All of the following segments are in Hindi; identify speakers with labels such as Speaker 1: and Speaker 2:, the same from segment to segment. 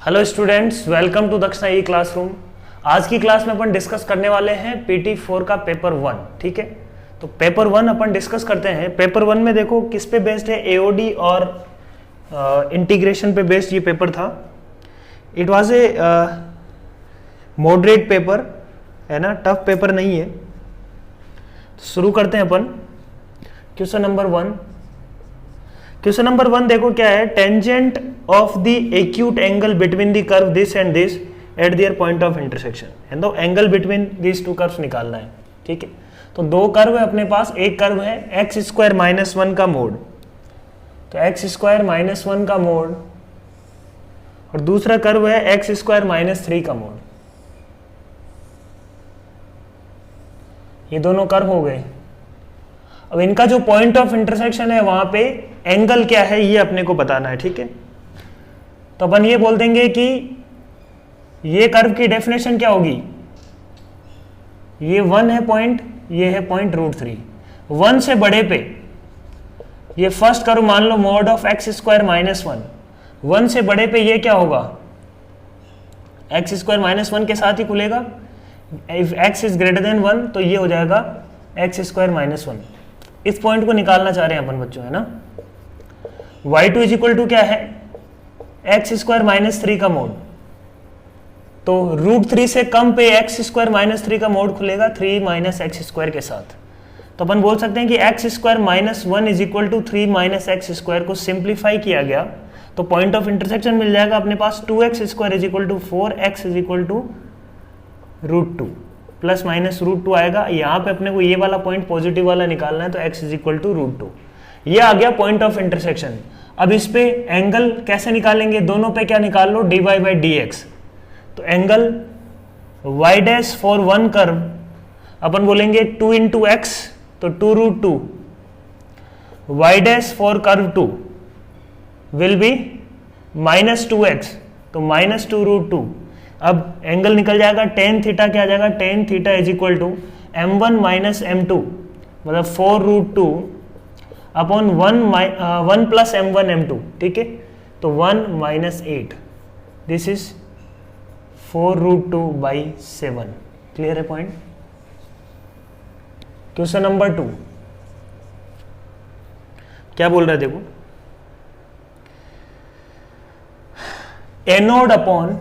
Speaker 1: हेलो स्टूडेंट्स, वेलकम टू दक्षिणा ई क्लासरूम। आज की क्लास में अपन डिस्कस करने वाले हैं PT4 का पेपर 1। ठीक है, तो पेपर 1 अपन डिस्कस करते हैं। पेपर 1 में देखो किस पे बेस्ड है, AOD और इंटीग्रेशन पे बेस्ड ये पेपर था। It was a moderate paper, है ना, टफ पेपर नहीं है। तो शुरू करते हैं अपन। Question number 1। क्वेश्चन नंबर 1 देखो क्या है, tangent of the acute angle between the curve this and this at there point of intersection, है तो angle between this two curves निकालना है। ठीक है, तो दो कर्व है अपने पास। एक कर्व है x² - 1 का मोड, तो x² - 1 का मोड, और दूसरा कर्व है x² - 3 का मोड। ये दोनों कर्व हो गए। अब इनका जो पॉइंट ऑफ इंटरसेक्शन है वहां पे एंगल क्या है ये अपने को बताना है। ठीक है, तो अपन ये बोल देंगे कि ये कर्व की डेफिनेशन क्या होगी, ये 1 है पॉइंट, ये है पॉइंट √3। 1 से बड़े पे ये फर्स्ट कर्व मान लो मॉड ऑफ x² - 1। 1 से बड़े पे ये क्या होगा, x² - 1 के साथ ही खुलेगा। If x is greater then 1 तो ये हो जाएगा x² - 1। इस पॉइंट को निकालना चाह रहे हैं अपन बच्चों, है ना। y2 इज इक्वल टू क्या है, x² - 3 का मोड, तो √3 से कम पे x² - 3 का मोड खुलेगा 3 - x² के साथ। तो अपन बोल सकते हैं कि x² - 1 is equal to 3 - x² को सिंप्लीफाई किया गया तो पॉइंट ऑफ इंटरसेक्शन मिल जाएगा अपने पास 2x² is equal to 4x is equal to √2 plus minus √2 आएगा। यहाँ पे अपने को ये वाला पॉइंट पॉजिटिव वाला निकालना है, तो x इज इक्वल टू √2। ये आ गया पॉइंट ऑफ इंटरसेक्शन। अब इस पे एंगल कैसे निकालेंगे, दोनों पे क्या निकाल लो, dy/dx। तो एंगल y' फॉर 1 कर्व अपन बोलेंगे 2 × x, तो 2 √2। y' for curve 2 will be -2x, तो -2 √2। अब एंगल निकल जाएगा tan थीटा, क्या आ जाएगा, tan theta is equal to m1 - m2, मतलब 4 √2 अपॉन 1 प्लस m1 m2। ठीक है, तो 1 - 8, दिस इज 4 √2/7। क्लियर है पॉइंट। क्वेश्चन नंबर 2 क्या बोल रहा है देखो, a naught upon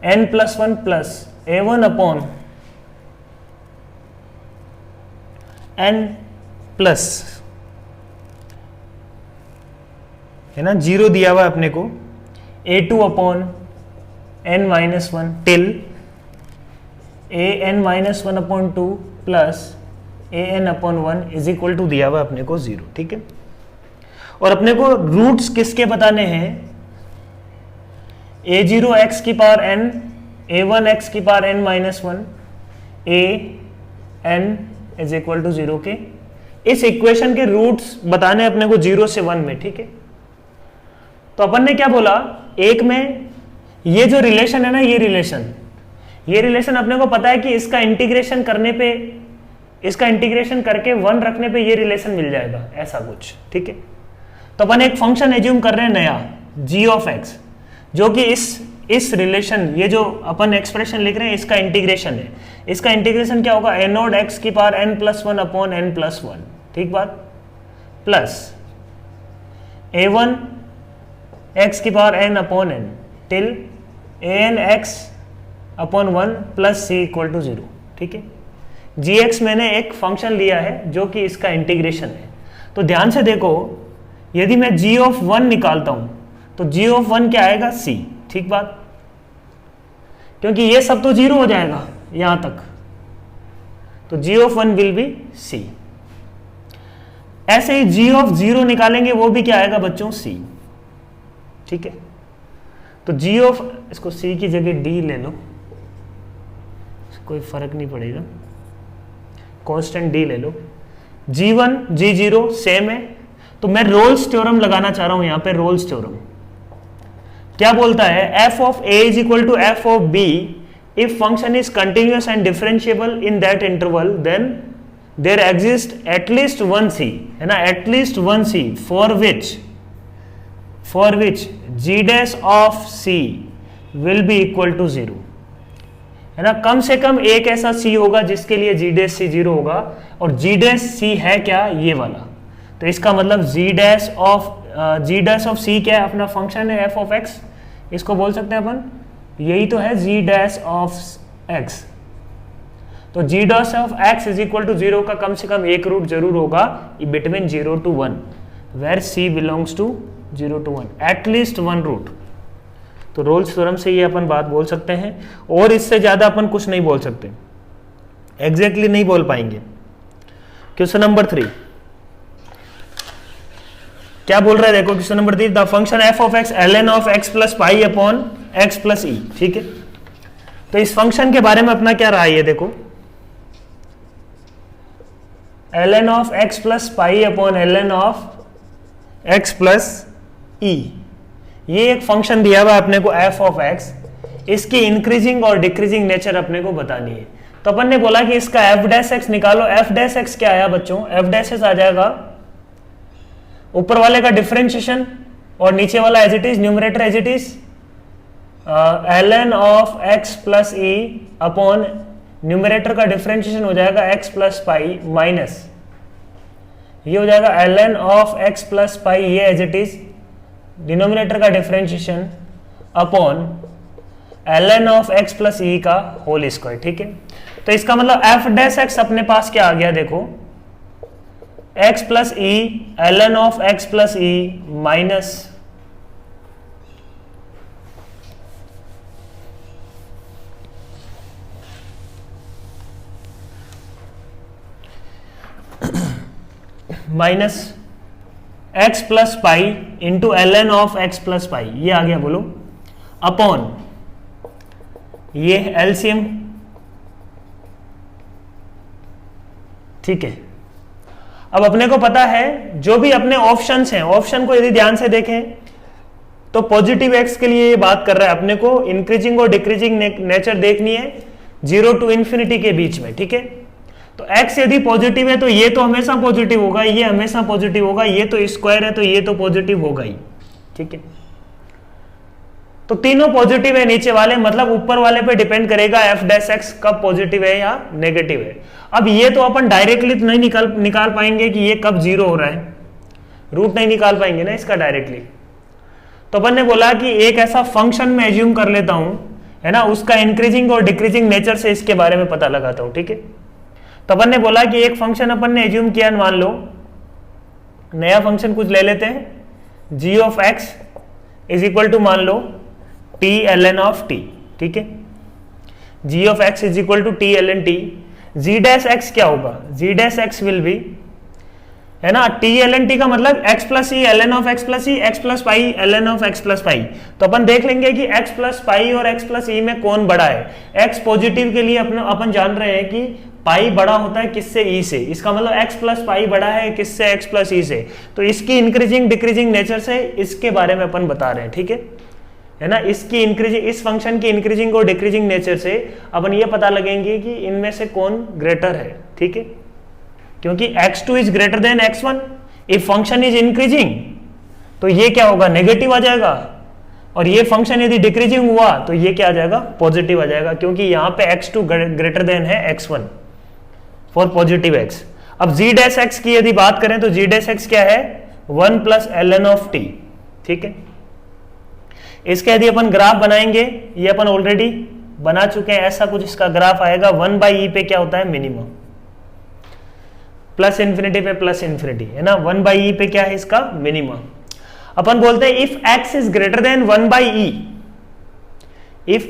Speaker 1: n+1 plus a1 upon n plus, है ना, 0 दिया हुआ है अपने को, a2 upon n-1 till an-1 upon 2 plus an upon 1 is equal to दिया हुआ अपने को 0। ठीक है, और अपने को रूट्स किसके बताने हैं, a0 x की पावर n, a1 x की power n-1, a n is equal to 0 के। इस इक्वेशन के रूट्स बताने अपने को 0 से 1 में। ठीक है, तो अपन ने क्या बोला, एक में ये जो रिलेशन है ना, ये रिलेशन अपने को पता है कि इसका इंटीग्रेशन करने पे, इसका इंटीग्रेशन करके 1 रखने पे ये रिलेशन मिल जाएगा, ऐसा कुछ। ठीक है, तो अपन एक फंक्शन एज्यूम कर रहे हैं नया, g(x), जो कि इस रिलेशन, ये जो अपन एक्सप्रेशन लिख रहे हैं इसका इंटीग्रेशन है। इसका इंटीग्रेशन क्या होगा, एनोड x की पावर n+1 अपॉन n+1। ठीक बात, प्लस a1 x की power n upon n till an x upon 1 plus c equal to 0। ठीक है, gx मैंने एक फंक्शन लिया है जो कि इसका इंटीग्रेशन है। तो ध्यान से देखो, यदि मैं g(1) निकालता हूं तो g(1) क्या आएगा, c। ठीक बात, क्योंकि ये सब तो 0 हो जाएगा यहां तक, तो g(1) विल बी c। ऐसे ही g(0) निकालेंगे, वो भी क्या आएगा बच्चों, c। ठीक है, तो इसको c की जगह d ले लो, कोई फर्क नहीं पड़ेगा, कांस्टेंट d ले लो। g1 g0 सेम है, तो मैं रोल्स थ्योरम लगाना चाह रहा हूं यहां पे। रोल्स थ्योरम क्या बोलता है, f of a is equal to f of b if function is continuous and differentiable in that interval then there exist at least 1 c, है ना, at least 1 c for which for which G dash of C will be equal to 0, है ना। कम से कम एक ऐसा सी होगा जिसके लिए जी डैश सी 0 होगा, और जी डैश सी है क्या, ये वाला। तो इसका मतलब जी डैश ऑफ सी क्या है, अपना फंक्शन है एफ ऑफ एक्स, इसको बोल सकते हैं अपन, यही तो है जी डैश ऑफ एक्स। तो g dash of x is equal to 0 का कम से कम एक रूट जरूर होगा between 0 to 1, where c belongs to 0 to 1, at least one root. तो रोल्स थ्योरम से ये अपन बात बोल सकते हैं, और इससे ज्यादा अपन कुछ नहीं बोल सकते, एग्जैक्टली नहीं बोल पाएंगे। क्वेश्चन नंबर 3 क्या बोल रहा है, देखो question number 3, the function f of x ln of x plus pi upon x plus e, ठीक है। तो इस फंक्शन के बारे में अपना क्या रहा है, ये देखो ln of x plus pi upon ln of x plus e, ये एक फंक्शन दिया हुआ है अपने को एफ ऑफ एक्स, इसकी इंक्रीजिंग और डिक्रीजिंग नेचर अपने को बतानी है। तो अपन ने बोला कि इसका एफ डैश एक्स निकालो। एफ डैश एक्स क्या आया बच्चों, एफ डैश एक्स आ जाएगा ऊपर वाले का डिफरेंशिएशन और नीचे वाला as it is, numerator as it is ln of x plus E upon numerator का डिफरेंशिएशन हो जाएगा एक्स प्लस पाई माइनस ये हो जाएगा ln of x plus pi, ये एज इट इज डिनोमिनेटर का differentiation upon ln of x plus e का होल स्क्वायर, ठीक है। तो इसका मतलब एफ डैश एक्स अपने पास क्या आ गया, देखो x plus E ln of x plus E minus x plus pi into ln of x plus pi, ये आ गया बोलो, अपॉन ये एलसीएम, ठीक है। अब अपने को पता है जो भी अपने ऑप्शंस हैं, ऑप्शन को यदि ध्यान से देखें तो पॉजिटिव एक्स के लिए ये बात कर रहा है, अपने को इंक्रीजिंग और डिक्रीजिंग नेचर देखनी है 0 to इन्फिनिटी के बीच में, ठीक है। तो x यदि पॉजिटिव है तो ये तो हमेशा पॉजिटिव होगा, ये हमेशा पॉजिटिव होगा, ये तो स्क्वायर है तो ये तो पॉजिटिव होगा ही, ठीक है। तो तीनों पॉजिटिव है नीचे वाले, मतलब ऊपर वाले पे डिपेंड करेगा एफ डैश एक्स कब पॉजिटिव है या नेगेटिव है। अब ये तो अपन डायरेक्टली तो नहीं निकाल पाएंगे कि ये कब 0 हो रहा है, रूट नहीं निकाल पाएंगे ना इसका डायरेक्टली। तो अपन ने बोला कि एक ऐसा फंक्शन में एज्यूम कर लेता हूं, है ना, उसका इंक्रीजिंग और डिक्रीजिंग नेचर से इसके बारे में पता लगाता हूं, ठीक है। तो अपन ने बोला कि एक फंक्शन अपन ने एज्यूम किया, मान लो नया फंक्शन कुछ ले लेते हैं, g of x is equal to मान लो t ln ऑफ t, ठीक है। g of x is equal to t ln t, g dash X क्या होगा, g dash X will be, है ना, t ln t का मतलब x plus E ln of x plus E, x plus pi ln of x plus pi. तो अपन देख लेंगे कि x प्लस पाई और x प्लस ई में कौन बड़ा है। x पॉजिटिव के लिए अपन जान रहे हैं कि पाई बड़ा होता है किससे, ई से, इसका मतलब x प्लस पाई बड़ा है किससे, x प्लस ई से। तो इसकी इंक्रीजिंग डिक्रीजिंग नेचर से इसके बारे में अपन बता रहे हैं, ठीक है ना। इसकी इंक्रीजिंग, इस फंक्शन की इंक्रीजिंग और डिक्रीजिंग नेचर से अपन ये पता लगेंगे कि इनमें से कौन ग्रेटर है, ठीक है। क्योंकि x2 is greater then x1, if function is increasing तो ये क्या होगा, नेगेटिव आ जाएगा, और ये फंक्शन यदि डिक्रीजिंग हुआ तो ये क्या आ जाएगा, पॉजिटिव आ जाएगा, क्योंकि यहाँ पे x2 ग्रेटर देन है x1 फॉर पॉजिटिव x। अब g डैश x की यदि बात करें तो g डैश x क्या है, 1 प्लस ln ऑफ t, ठीक है। इसके यदि अपन ग्राफ बनाएंगे, ये अपन ऑलरेडी बना चुके हैं, ऐसा कुछ इसका ग्राफ आएगा, 1/e पे क्या होता है, मिनिमम, प्लस इन्फिनिटी पे प्लस इन्फिनिटी, है ना, 1/e पे क्या है इसका मिनिमम। अपन बोलते हैं if x is greater then 1/e, if,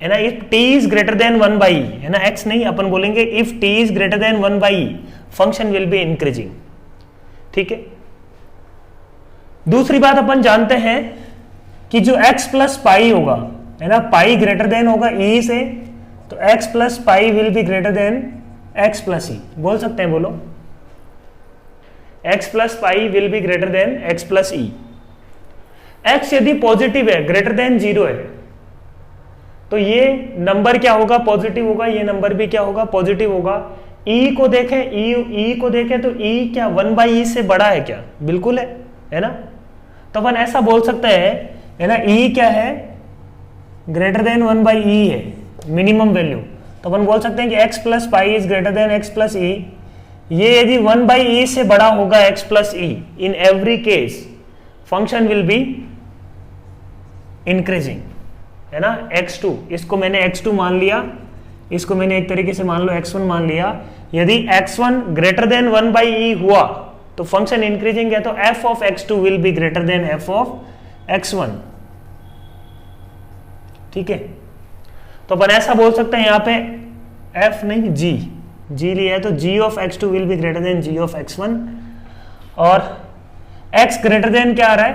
Speaker 1: है ना, if t is greater then 1/e, है ना, x नहीं, अपन बोलेंगे if t is greater then 1/e function will be increasing, ठीक है। दूसरी बात अपन जानते हैं कि जो x प्लस पाई होगा, है ना, पाई ग्रेटर देन होगा e से, तो x plus pi will be greater than x plus e, बोल सकते हैं, बोलो x plus pi will be greater than x plus E. x यदि पॉजिटिव है, ग्रेटर देन 0 है, तो ये नंबर क्या होगा, पॉजिटिव होगा, ये नंबर भी क्या होगा, पॉजिटिव होगा। e को देखें, e को देखें तो e क्या 1/e से बड़ा है क्या, बिल्कुल है ना। तो अपन ऐसा बोल सकते हैं, है ना, ई क्या है, ग्रेटर देन 1/e है, मिनिमम वैल्यू। तो अपन बोल सकते हैं कि x plus pi is greater than x plus e. ये यदि 1/e से बड़ा होगा x plus e, in every case function will be increasing, है ना। x2, इसको मैंने x2 मान लिया, इसको मैंने एक तरीके से मान लो x1 मान लिया। यदि x1 ग्रेटर देन 1/e हुआ तो फंक्शन इंक्रीजिंग है, तो f of x2 will be greater then f of x1, ठीक है। तो अपन ऐसा बोल सकते हैं, यहां पे f नहीं g लिया है, तो g of x2 will be greater then g of x1, और x ग्रेटर देन क्या आ रहा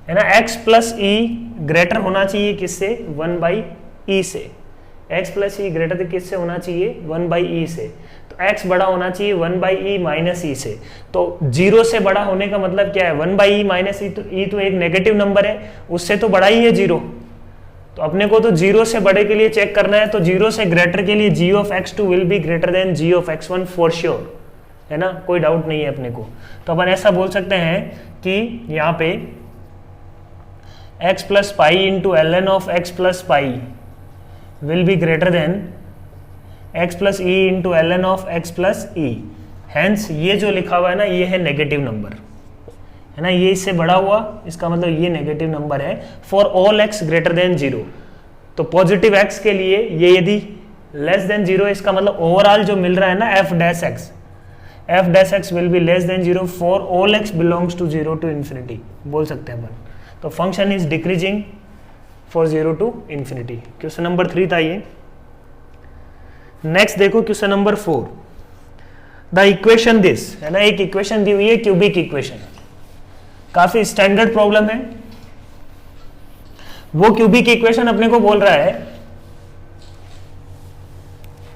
Speaker 1: है ना, x प्लस ई ग्रेटर होना चाहिए किससे, 1/e से। x प्लस ई ग्रेटर किससे होना चाहिए, 1/e से। तो x बड़ा होना चाहिए 1/e माइनस ई से। तो 0 से बड़ा होने का मतलब क्या है, 1/e माइनस ई, तो e तो एक नेगेटिव नंबर है, उससे तो बड़ा ही है 0। तो अपने को तो 0 से बड़े के लिए चेक करना है, तो 0 से ग्रेटर के लिए g of x2 will be greater then g of x1 for sure, है ना, कोई डाउट नहीं है अपने को। तो अपन ऐसा बोल सकते हैं कि यहाँ पे x plus pi into ln of x plus pi will be greater than x plus E into ln of x plus E. Hence ये जो लिखा हुआ है ना, ये है नेगेटिव नंबर, है ना, ये इससे बड़ा हुआ, इसका मतलब ये नेगेटिव नंबर है for all x greater than 0। तो पॉजिटिव x के लिए ये यदि लेस देन 0, इसका मतलब ओवरऑल जो मिल रहा है ना f dash x will be less than 0 for all x belongs to 0 to infinity, बोल सकते हैं अपन। तो function is decreasing for 0 to infinity. Question number 3 था ये। नेक्स्ट देखो question number 4, the equation this, है ना, एक इक्वेशन दी हुई है, क्यूबिक इक्वेशन, काफी स्टैंडर्ड प्रॉब्लम है। वो क्यूबिक इक्वेशन अपने को बोल रहा है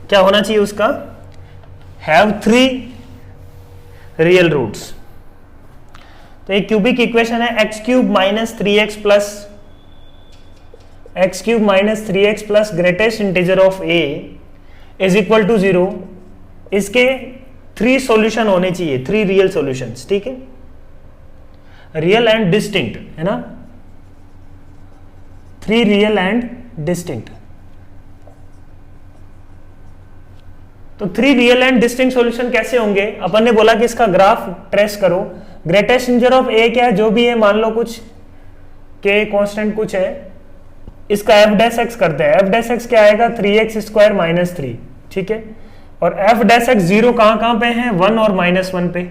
Speaker 1: क्या होना चाहिए उसका, हैव 3 रियल रूट्स। तो एक क्यूबिक इक्वेशन है x cube minus 3x plus greatest integer of a is equal to 0। इसके 3 सॉल्यूशन होने चाहिए, 3 रियल सॉल्यूशंस, ठीक है, रियल एंड डिस्टिंक्ट, है ना, 3 रियल एंड डिस्टिंक्ट। तो 3 रियल एंड डिस्टिंक्ट सॉल्यूशन कैसे होंगे, अपन ने बोला कि इसका ग्राफ ट्रेस करो। ग्रेटेस्ट इंटीजर ऑफ a क्या है, जो भी है, मान लो कुछ k कांस्टेंट कुछ है, इसका f डैश x करते हैं। f डैश x क्या आएगा, 3x स्क्वायर माइनस 3, ठीक है। और f डैश x 0 कहां पे है, 1 और -1 पे।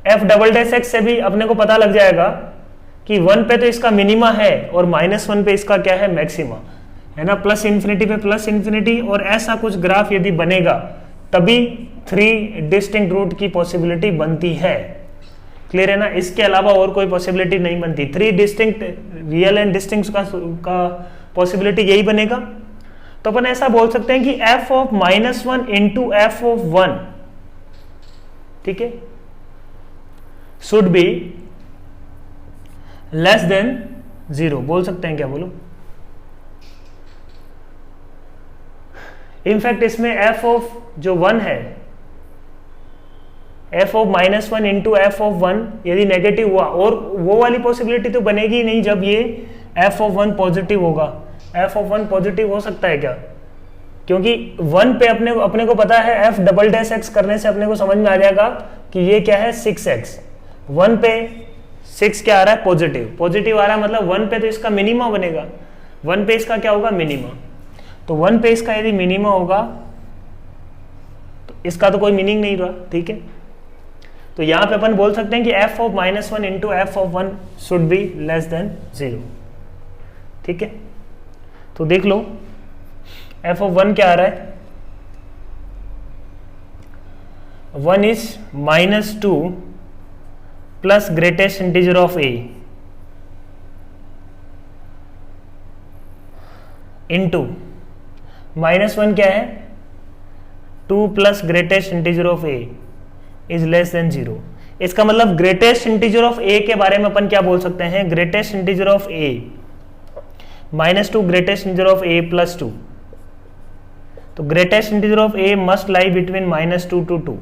Speaker 1: f डबल डैश x से भी अपने को पता लग जाएगा कि 1 पे तो इसका मिनिमा है और -1 पे इसका क्या है, मैक्सिमा, है ना, प्लस इन्फिनिटी पे प्लस इन्फिनिटी। और ऐसा कुछ ग्राफ यदि बनेगा तभी 3 डिस्टिंक्ट रूट की पॉसिबिलिटी बनती है। क्लियर है ना, इसके अलावा और कोई पॉसिबिलिटी नहीं बनती। 3 डिस्टिंक्ट रियल एंड डिस्टिंक्ट का पॉसिबिलिटी यही बनेगा। तो अपन ऐसा बोल सकते हैं कि f of -1 into f of 1, ठीक है, शुड बी लेस देन 0, बोल सकते हैं, क्या बोलो। इनफैक्ट इसमें f ऑफ जो 1 है, f of -1 into f of 1 यदि नेगेटिव हुआ, और वो वाली पॉसिबिलिटी तो बनेगी नहीं जब ये f ऑफ 1 पॉजिटिव होगा। f ऑफ 1 पॉजिटिव हो सकता है क्या, क्योंकि 1 पे अपने को पता है f डबल डैश x करने से अपने को समझ में आ जाएगा कि ये क्या है, 6x। 1 पे 6 क्या आ रहा है, पॉजिटिव आ रहा है, मतलब 1 पे तो इसका मिनिमा बनेगा, 1 पे इसका क्या होगा, मिनिमा। तो 1 पे इसका यदि मिनिमा होगा तो इसका तो कोई मीनिंग नहीं रहा, ठीक है। तो यहां पे अपन बोल सकते हैं कि f of -1 into f of 1 should be less than 0, ठीक है। तो देख लो f ऑफ 1 क्या आ रहा है, 1 is -2 plus greatest integer of a into -1 क्या है, 2 plus greatest integer of a is less than 0। इसका मतलब ग्रेटेस्ट इंटीजर ऑफ a के बारे में अपन क्या बोल सकते हैं, greatest integer of a -2 greatest integer of a plus 2। तो greatest integer of a must lie between -2 to 2।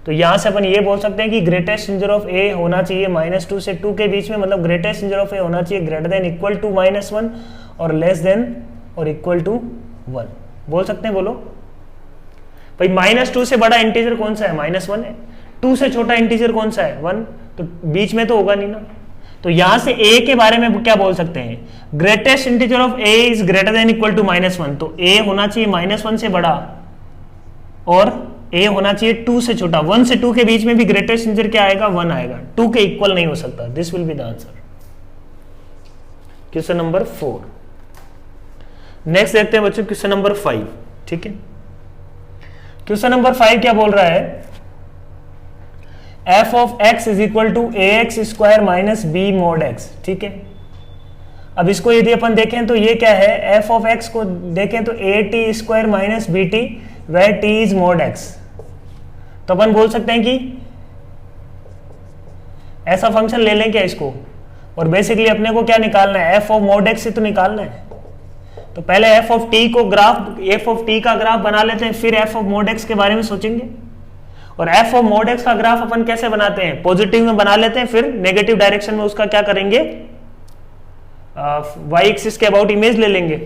Speaker 1: तो यहां से अपन ये बोल सकते हैं कि ग्रेटेस्ट इंटीजर ऑफ ए होना चाहिए -2 से 2 के बीच में, मतलब ग्रेटेस्ट इंटीजर ऑफ ए होना चाहिए ग्रेटर देन इक्वल टू -1 और लेस देन और इक्वल टू 1। बोल सकते हैं, बोलो भाई -2 से बड़ा इंटीजर कौन सा है? -1 है। 2 से छोटा इंटीजर कौन सा है? 1। तो बीच में तो होगा नहीं ना। तो यहां से a के बारे में क्या बोल सकते हैं? Greatest integer of a is greater than equal to -1। तो a होना चाहिए -1 से बड़ा और a होना चाहिए 2 से छोटा। 1 से 2 के बीच में भी ग्रेटेस्ट इंटीजर क्या आएगा? 1 आएगा। 2 के इक्वल नहीं हो सकता। This will be the answer. Question number 4। Next देखते हैं बच्चों क्वेश्चन नंबर 5। ठीक है, क्वेश्चन नंबर 5 क्या बोल रहा है? f of x is equal to ax square minus B mod x। ठीक है, अब इसको यदि अपन देखें तो ये क्या है? f ऑफ x को देखें तो at square minus B T, where t is mod x। तो अपन बोल सकते हैं कि ऐसा फंक्शन ले लें क्या इसको, और बेसिकली अपने को क्या निकालना है? f ऑफ मॉड x से तो निकालना है। तो पहले f ऑफ t को ग्राफ, f ऑफ t का ग्राफ बना लेते हैं, फिर f ऑफ मॉड x के बारे में सोचेंगे। और f ऑफ मॉड x का ग्राफ अपन कैसे बनाते हैं? पॉजिटिव में बना लेते हैं, फिर नेगेटिव डायरेक्शन में उसका क्या करेंगे? y एक्सिस के अबाउट इमेज ले लेंगे।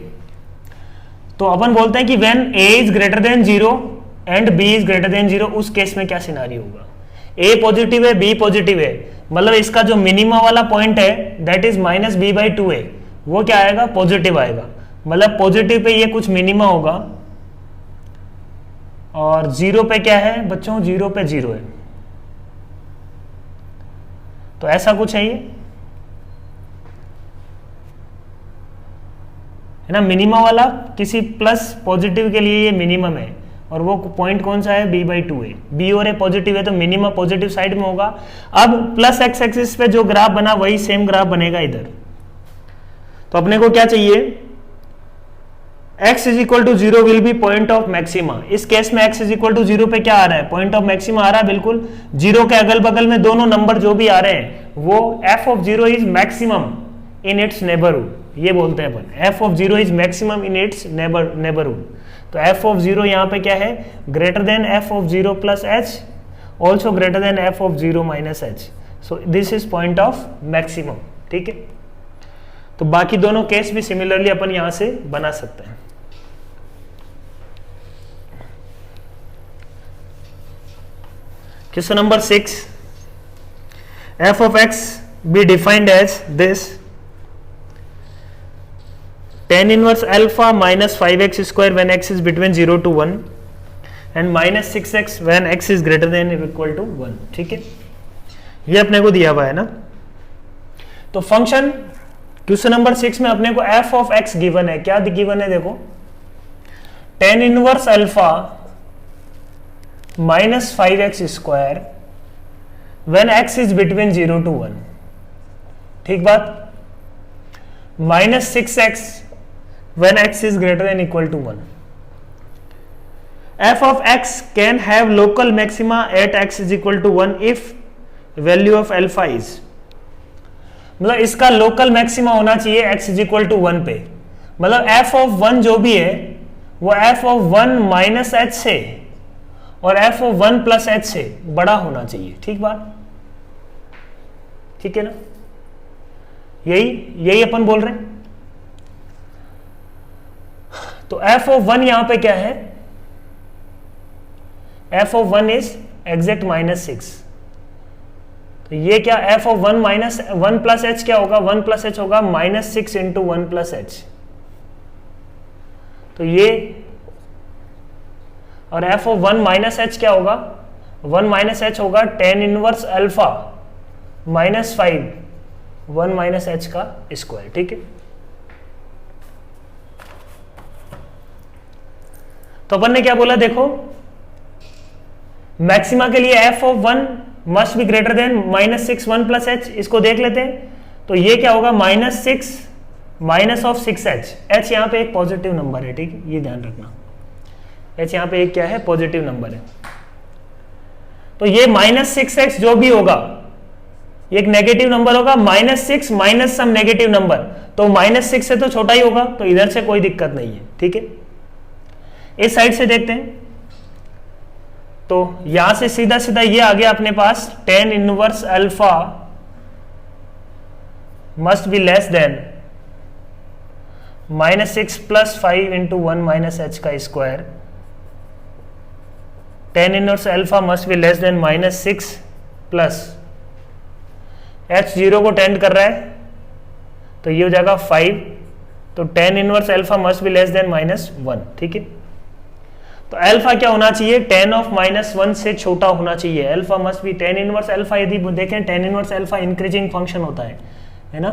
Speaker 1: तो अपन बोलते हैं कि when a is greater than 0 and b is greater than 0, उस केस में क्या सिनारियो होगा? a पॉजिटिव है, b पॉजिटिव है, मतलब इसका जो मिनिमा वाला पॉइंट है दैट इज -b/2 है, वो क्या आएगा? पॉजिटिव आएगा। मतलब पॉजिटिव पे ये कुछ मिनिमा होगा और 0 पे क्या है बच्चों? 0 पे 0 है। तो ऐसा कुछ है ये, है ना? मिनिमा वाला किसी प्लस पॉजिटिव के लिए ये मिनिमम है, और वो पॉइंट कौन सा है? b/2 है। b और a पॉजिटिव है तो मिनिमम पॉजिटिव साइड में होगा। अब प्लस x एक्सिस पे जो ग्राफ बना वही सेम ग्राफ बनेगा इधर। तो अपने को क्या चाहिए? x is equal to 0 will be point of maxima. इस केस में x इज इक्वल टू 0 पे क्या आ रहा है? पॉइंट ऑफ मैक्सिमा आ रहा है। बिल्कुल 0 के अगल बगल में दोनों नंबर जो भी आ रहे हैं वो f of 0 is maximum in its neighbourhood, ये बोलते हैं अपन। f of 0 is maximum in its neighbourhood. तो f ऑफ 0 यहाँ पे क्या है? Greater then f of 0 plus h, also greater than f of 0 minus h। So this is point of maximum. ठीक है, तो बाकी दोनों केस भी सिमिलरली अपन यहां से बना सकते हैं। Question number 6. f of x be defined as this: tan inverse alpha minus 5x square when x is between 0 to 1 and minus 6x when x is greater than or equal to 1। ठीक है, ये अपने को दिया हुआ है ना। तो फंक्शन क्वेश्चन नंबर 6 में अपने को f of x गिवन है। क्या गिवन है? देखो, tan inverse alpha minus 5x square when x is between 0 to 1। ठीक बात। minus 6x when x is greater than equal to 1। f of x can have local maxima at x is equal to 1 if value of alpha is, मतलब इसका लोकल मैक्सिमा होना चाहिए x is equal to 1 पे। मतलब f of 1 जो भी है वो f of 1 माइनस h से और f of 1 प्लस h से बड़ा होना चाहिए। ठीक बात, ठीक है ना? यही अपन बोल रहे हैं। तो f of 1 यहां पे क्या है? f of 1 is exact -6। तो ये क्या? f of 1 minus 1 plus h क्या होगा? 1 प्लस h होगा -6 इंटू 1 प्लस h। तो ये, और f of 1 माइनस h क्या होगा? 1 माइनस h होगा tan inverse alpha minus 5 1 minus h का स्क्वायर। ठीक है, तो अपन ने क्या बोला? देखो, मैक्सिमा के लिए f of 1 must be greater then -6 1 plus h। इसको देख लेते हैं। तो ये क्या होगा? -6 माइनस ऑफ 6h। h यहाँ पे एक पॉजिटिव नंबर है। ठीक है, ये ध्यान रखना, h यहाँ पे एक क्या है? पॉजिटिव नंबर है। तो ये -6x जो भी होगा ये एक नेगेटिव नंबर होगा। -6 माइनस सम नेगेटिव नंबर, तो -6 से तो छोटा ही होगा, तो इधर से कोई दिक्कत नहीं है। ठीक है, इस साइड से देखते हैं। तो यहां से सीधा सीधा ये आ गया अपने पास tan inverse alpha must be less then -6 + 5 × 1 - h का square. tan inverse alpha must be less then -6 plus h 0 को टेंड कर रहा है तो ये हो जाएगा 5, तो tan inverse alpha must be less then -1, ठीक है। तो अल्फा क्या होना चाहिए, tan ऑफ -1 से छोटा होना चाहिए। Alpha must B tan inverse alpha, यदि देखें tan inverse alpha increasing function होता है ना।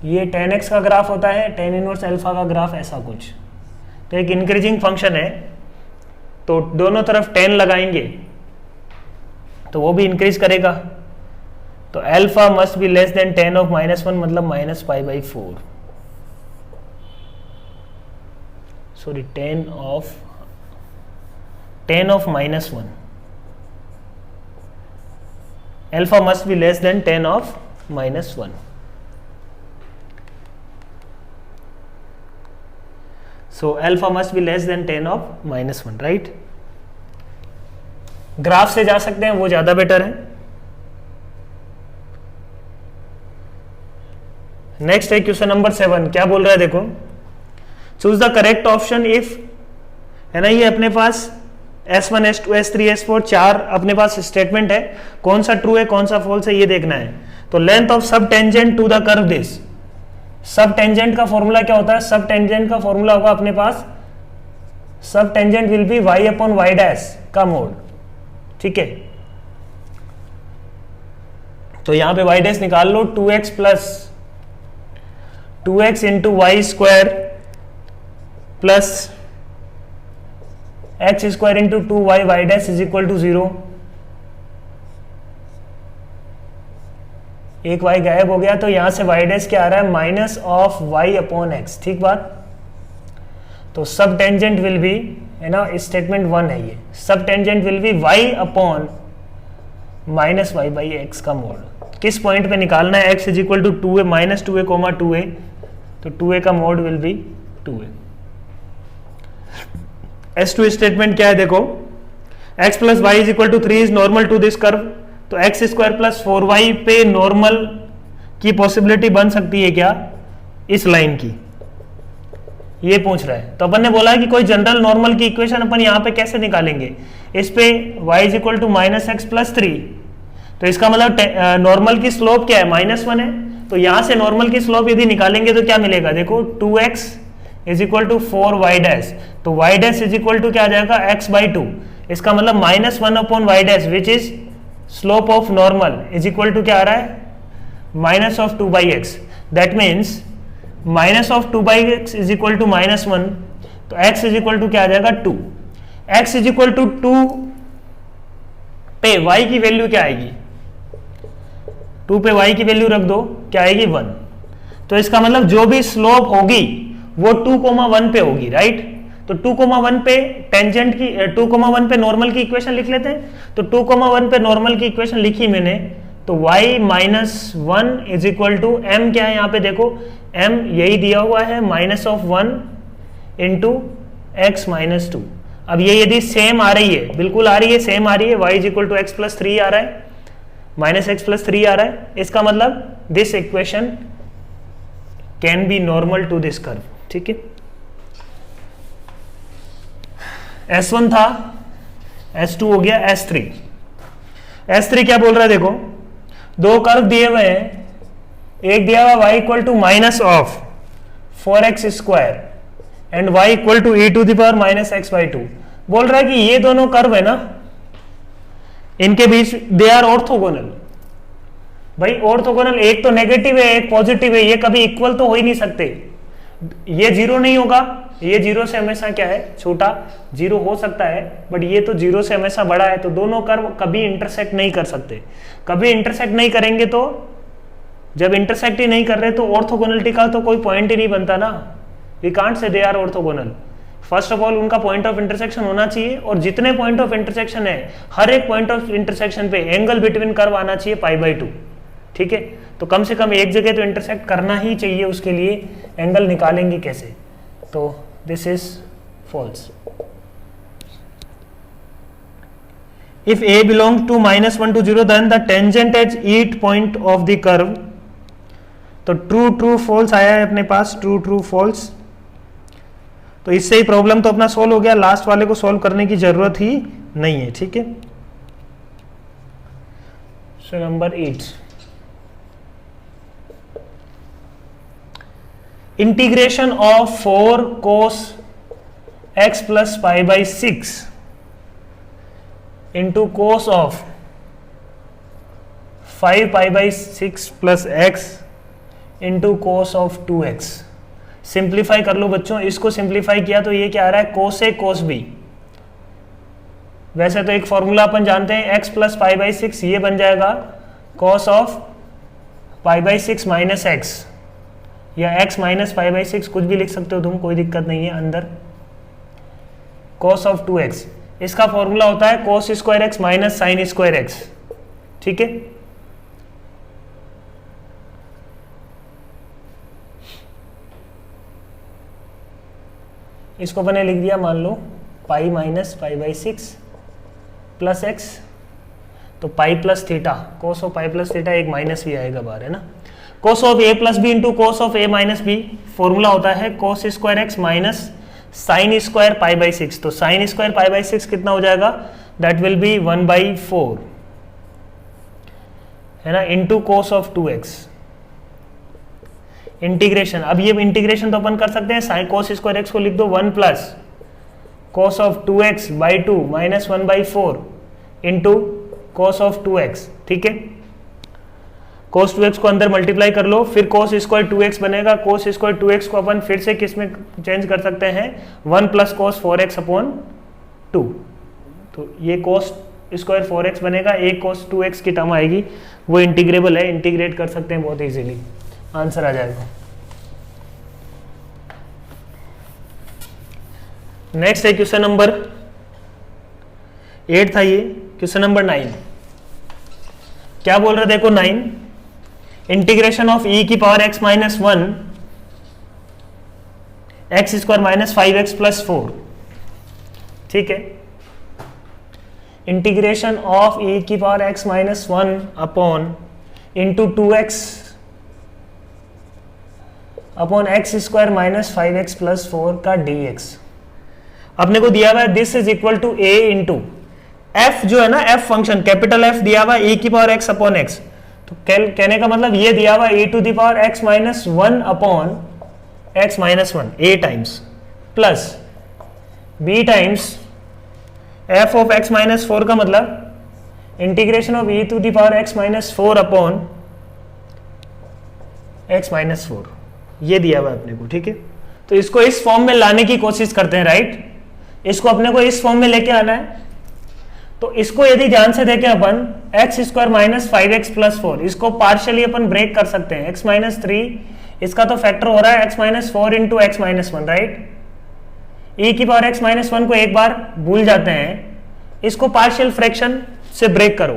Speaker 1: ये tan x का ग्राफ होता है, tan इनवर्स अल्फा का ग्राफ ऐसा कुछ, तो एक इंक्रीजिंग फंक्शन है, तो दोनों तरफ tan लगाएंगे तो वो भी इंक्रीज करेगा। तो alpha must be less than tan of -1 मतलब -π/4, sorry tan of -1, alpha must be less than tan of -1। So alpha must be less than tan of -1, right. Graph से जा सकते हैं, वो ज्यादा बेटर है। नेक्स्ट है क्वेश्चन नंबर 7, क्या बोल रहा है देखो, choose the correct option if, है ना, ये अपने पास S1 S2 S3 S4 4 अपने पास स्टेटमेंट है, कौन सा ट्रू है कौन सा फॉल्स है ये देखना है। तो length of sub tangent to the curve this, sub tangent का फॉर्मूला क्या होता है, सब टेंजेंट का फॉर्मूला होगा अपने पास, सब टेंजेंट विल बी y/y' का मोड, ठीक है। तो यहां पे y' निकाल लो, 2x + 2x × y² plus x² × 2y(y' = 0। एक y गायब हो गया, तो यहां से y' क्या आ रहा है, -y/x, ठीक बात। तो सब टेंजेंट विल बी, है ना, स्टेटमेंट 1 है ये, सब टेंजेंट विल बी y/-y/x का मोड। किस पॉइंट पे निकालना है, x = 2a -2a, 2a, तो 2a का mode will be 2a। S2 statement क्या है देखो, x + y = 3 is normal to this curve, तो x² + 4y पे नॉर्मल की पॉसिबिलिटी बन सकती है क्या, इस लाइन की, ये पूछ रहा है। तो अपन ने बोला है कि कोई जनरल नॉर्मल की इक्वेशन अपन यहां पे कैसे निकालेंगे, इस पे y = -x + 3, तो इसका मतलब नॉर्मल की स्लोप क्या है, -1 है। तो यहां से नॉर्मल की स्लोप यदि निकालेंगे तो क्या मिलेगा, देखो 2x = 4y', तो y' = क्या आ जाएगा, x/2, इसका मतलब -1/y' which is slope of normal = क्या आ रहा है, -2/x, दैट मीन्स -2/x = -1, तो x = क्या आ जाएगा, 2। x = 2 पे y की वैल्यू क्या आएगी, 2 पे y की वैल्यू रख दो, क्या आएगी, 1। तो इसका मतलब जो भी स्लोप होगी वो 2,1 पे होगी, राइट। तो 2,1 पे टेंजेंट की 2,1 पे नॉर्मल की इक्वेशन लिख लेते हैं। तो 2,1 पे नॉर्मल की इक्वेशन लिखी मैंने, तो y - 1 = m, क्या है यहाँ पे देखो, m यही दिया हुआ है, -1 × x - 2। अब ये यदि सेम आ रही है, बिल्कुल आ रही है, सेम आ रही है, y = x + 3 आ रहा है, -x + 3 आ रहा है, इसका मतलब this equation can be normal to this curve, ठीक है। S1 था, S2 हो गया, S3 क्या बोल रहा है देखो, दो कर्व दिए हुए हैं, एक दिया हुआ y = -4x² and y = e⁻ x/2, बोल रहा है कि ये दोनों कर्व है ना, इनके बीच दे आर ऑर्थोगोनल। भाई ऑर्थोगोनल, एक तो नेगेटिव है एक पॉजिटिव है, ये कभी इक्वल तो हो ही नहीं सकते, ये 0 नहीं होगा, ये 0 से हमेशा क्या है, छोटा, 0 हो सकता है, बट ये तो 0 से हमेशा बड़ा है, तो दोनों कर्व कभी इंटरसेक्ट नहीं कर सकते। कभी इंटरसेक्ट नहीं करेंगे तो, जब इंटरसेक्ट ही नहीं कर रहे तो ऑर्थोगोनलिटी का तो कोई पॉइंट ही नहीं बनता ना, we can't say they are orthogonal. First of all उनका पॉइंट ऑफ इंटरसेक्शन होना चाहिए, और जितने पॉइंट ऑफ इंटरसेक्शन है, हर एक पॉइंट ऑफ इंटरसेक्शन पे एंगल बिटवीन कर्व आना चाहिए π/2, ठीक है। तो कम से कम एक जगह तो इंटरसेक्ट करना ही चाहिए, उसके लिए एंगल निकालेंगे कैसे, तो this is false. If a belongs to -1 to 0 then the tangent at each point of the curve, तो ट्रू ट्रू फॉल्स आया है अपने पास, ट्रू ट्रू फॉल्स। तो इससे ही प्रॉब्लम तो अपना सोल्व हो गया, लास्ट वाले को सोल्व करने की जरूरत ही नहीं है, ठीक है। So number 8, integration of 4 cos x plus pi by 6 into cos of 5 pi by 6 plus x into cos of 2x। Simplify कर लो बच्चों, इसको सिंप्लीफाई किया तो ये क्या आ रहा है, cos a cos b। वैसे तो एक फॉर्मूला अपन जानते हैं x प्लस पाई बाई 6, ये बन जाएगा cos of pi by 6 minus x, या x माइनस पाई बाई 6, कुछ भी लिख सकते हो तुम, कोई दिक्कत नहीं है अंदर। cos ऑफ 2x, इसका फॉर्मूला होता है cos square x minus sine square x, ठीक है। इसको मैंने लिख दिया, मान लो pi minus pi by 6 plus x, तो pi plus theta, cos of pi plus theta, एक माइनस भी आएगा बाहर, है ना। Cos of a plus b into cos of a minus b, formula होता है cos square x minus sine square pi by 6। तो साइन स्क्वायर पाई बाई 6 कितना हो जाएगा, दैट विल बी 1/4, है ना, into cos of 2x। Integration, अब ये इंटीग्रेशन तो अपन कर सकते हैं, साइन कोस स्क्वायर एक्स को लिख दो 1 plus cos of 2x by 2 minus 1/4 into cos of 2x, ठीक है। कोस 2x को अंदर मल्टीप्लाई कर लो, फिर कोस स्क्वायर 2x बनेगा। कोस स्क्वायर 2x को अपन फिर से किस में चेंज कर सकते हैं, 1 प्लस कोस 4x अपॉन 2। तो ये कोस स्क्वायर 4x बनेगा, एक कोस 2x की टर्म आएगी, वो इंटीग्रेबल है, इंटीग्रेट कर सकते हैं बहुत इजीली, आंसर आ जाएगा। नेक्स्ट है क्वेश्चन नंबर 8 था ये, क्वेश्चन नंबर 9 क्या बोल रहे, देखो 9, इंटीग्रेशन ऑफ e की power x minus 1 x square minus 5x plus 4, ठीक है। इंटीग्रेशन ऑफ e की power x minus 1 upon into 2x upon x square minus 5x plus 4 का dx। अपने को दिया हुआ है this is equal to a into f, जो है ना f फंक्शन, कैपिटल F दिया हुआ e की पावर x अपॉन x। तो कहने का मतलब ये दिया हुआ e to the power x minus 1 upon x minus 1 a times plus b times f of x minus 4 का मतलब integration of e to the power x minus 4 upon x minus 4, ये दिया हुआ है अपने को, ठीक है। तो इसको इस फॉर्म में लाने की कोशिश करते हैं, राइट। इसको अपने को इस फॉर्म में लेके आना है। तो इसको यदि ध्यान से देखें अपन, x square minus 5x plus 4, इसको पार्शियली अपन ब्रेक कर सकते हैं। x माइनस 3, इसका तो फैक्टर हो रहा है x minus 4 into x minus 1, right. e की पावर x माइनस 1 को एक बार भूल जाते हैं, इसको पार्शियल फ्रैक्शन से ब्रेक करो।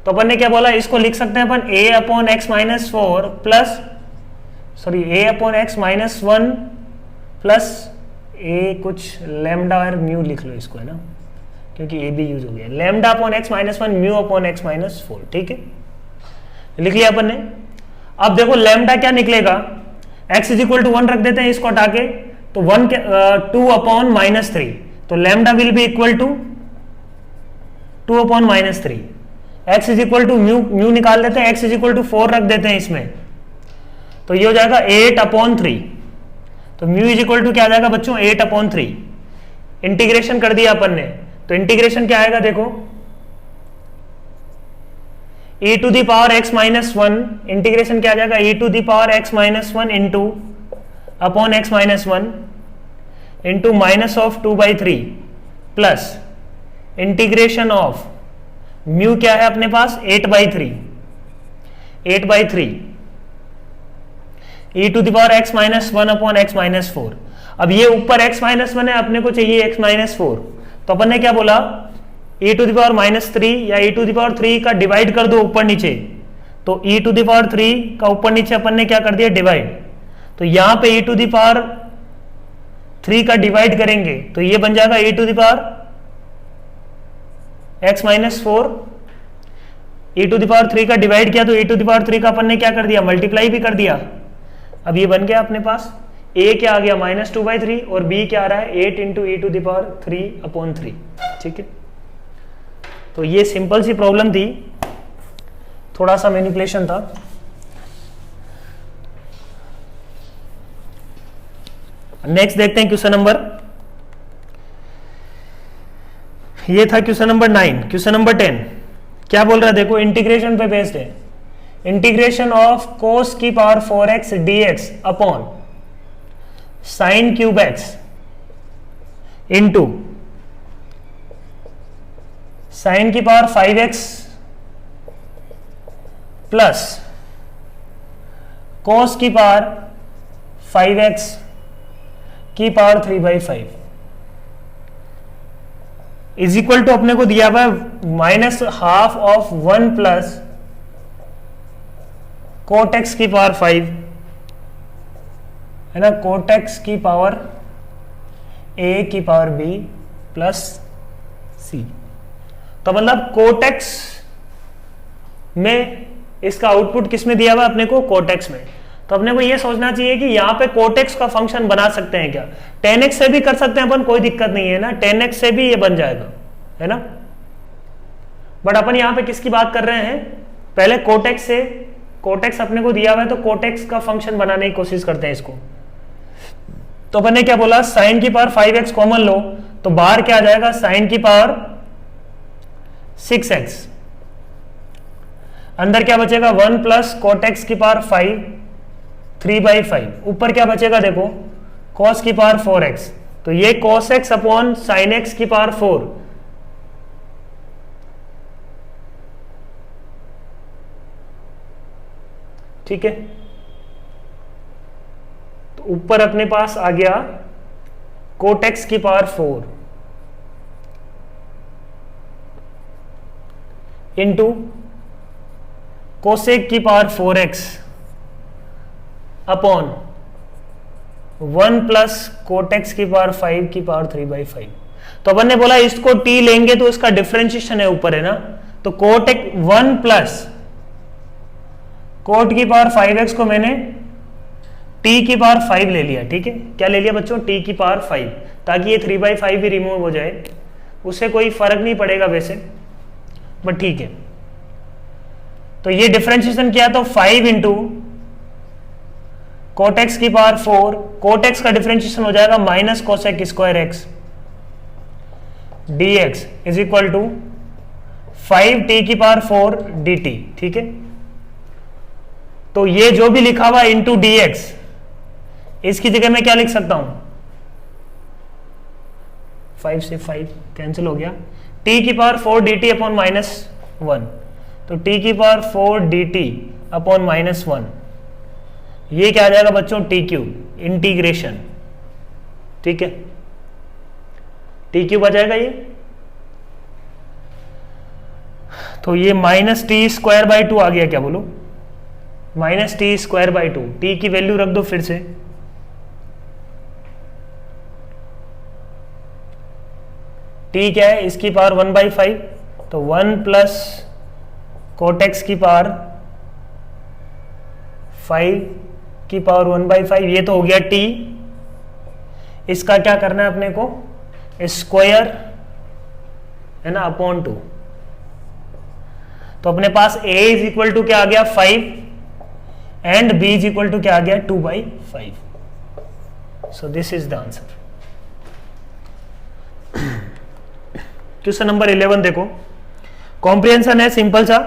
Speaker 1: तो अपन ने क्या बोला, इसको लिख सकते हैं अपन a upon x minus 4 plus, sorry a upon x minus 1 plus a कुछ लैम्डा और म्यू लिख लो इसको, है ना, क्योंकि ए भी यूज हो गया, lambda upon x minus 1 mu upon x minus 4, ठीक है, लिख लिया अपन ने। अब देखो लैम्डा क्या निकलेगा, x इज इक्वल टू 1 रख देते हैं इसको हटा के, तो 2 अपॉन माइनस 3, तो lambda will be equal to 2 upon minus 3। x is equal to mu निकाल देते हैं, x इज इक्वल टू 4 रख देते हैं इसमें, तो ये हो जाएगा 8 अपॉन 3। तो म्यू इज इक्वल टू क्या आ जाएगा बच्चों, 8 अपॉन 3। इंटीग्रेशन कर दिया अपन ने, तो इंटीग्रेशन क्या आएगा देखो, e to the power x minus 1, integration क्या आ जाएगा, e to the power x minus 1 into upon x minus 1 into minus of 2/3 plus integration of mu क्या है अपने पास 8/3 e to the power x minus 1 upon x minus 4। अब ये ऊपर x माइनस 1 है, अपने को चाहिए x माइनस 4, तो अपन ने क्या बोला, e to the power minus 3 या e टू द पावर 3 का डिवाइड कर दो ऊपर नीचे। तो e टू द पावर 3 का ऊपर नीचे अपन ने क्या कर दिया, डिवाइड। तो यहां पे e टू द पावर 3 का डिवाइड करेंगे तो ये बन जाएगा e to the power x minus 4 e⁻³ का डिवाइड किया तो e⁻³ का अपन ने क्या कर दिया, मल्टीप्लाई भी कर दिया। अब ये बन गया अपने पास a क्या आ गया -2/3 और b क्या आ रहा है 8 × e⁻³ ठीक है। तो ये सिंपल सी प्रॉब्लम थी, थोड़ा सा मैनिपुलेशन था। नेक्स्ट देखते हैं क्वेश्चन नंबर, ये था क्वेश्चन नंबर 9। क्वेश्चन नंबर 10 क्या बोल रहा है देखो, इंटीग्रेशन पे बेस्ड है। इंटीग्रेशन ऑफ cos की power 4x dx upon sin cube x into sin की पावर 5x प्लस cos की पावर 5x की पावर 3/5 इज इक्वल टू अपने को दिया हुआ है -½ ऑफ 1 प्लस cot x की पावर 5 है ना, cot x की पावर a की पावर b प्लस c। तो मतलब cot x में इसका आउटपुट किस में दिया हुआ अपने को, cot x में। तो अपने को ये सोचना चाहिए कि यहाँ पे cot x का फंक्शन बना सकते हैं क्या, tan x से भी कर सकते हैं अपन, कोई दिक्कत नहीं है ना, tan x से भी ये बन जाएगा है ना। बट अपन यहाँ पे किसकी बात कर रहे हैं, पहले cot x से, cot x अपने को दिया हुआ है तो cot x का फंक्शन बनाने की कोशिश करते हैं इसको। तो अपन ने क्या बोला, sin की पावर 5x कॉमन लो तो बाहर क्या आ जाएगा, sin की पावर 6x, अंदर क्या बचेगा 1 प्लस cot x की पावर 5 3/5, ऊपर क्या बचेगा देखो cos की पावर 4x, तो ये cos x upon sin x की पावर 4, ठीक है। तो ऊपर अपने पास आ गया cot x की पावर 4 इंटू cosec की power 4x upon 1 plus cot x की पावर 5 की पावर 3/5। तो अपन ने बोला इसको t लेंगे तो इसका डिफरेंशिएशन है ऊपर है ना, तो cot x 1 प्लस cot की पावर 5x को मैंने t की पावर 5 ले लिया, ठीक है। क्या ले लिया बच्चों, t की पावर 5, ताकि ये 3/5 भी रिमूव हो जाए, उससे कोई फर्क नहीं पड़ेगा वैसे, बट ठीक है। तो ये डिफरेंशिएशन किया तो 5 इंटू cot x की पावर 4, cot x का डिफरेंशिएशन हो जाएगा minus cosec square x dx is equal to 5t की पावर 4 dt, ठीक है। तो ये जो भी लिखा हुआ इंटू dx, इसकी जगह मैं क्या लिख सकता हूं, 5 से 5 कैंसिल हो गया, t की पावर 4 dt अपॉन -1, तो t की पावर 4 dt अपॉन -1, ये क्या आ जाएगा बच्चों टी क्यूब इंटीग्रेशन, ठीक है, टी क्यूब आ जाएगा ये। तो ये -t² आ गया, क्या बोलो, -t², टी की वैल्यू रख दो फिर से, टी क्या है, इसकी पावर 1/5, तो 1 प्लस cot x की पावर 5 की पावर 1/5, ये तो हो गया t। इसका क्या करना है अपने को, स्क्वायर है ना अपॉन 2। तो अपने पास a इज इक्वल टू क्या आ गया 5 and b is equal to क्या आ गया 2/5। So this is the answer. Question number 11 देखो, कॉम्प्रिहेंशन है सिंपल सा।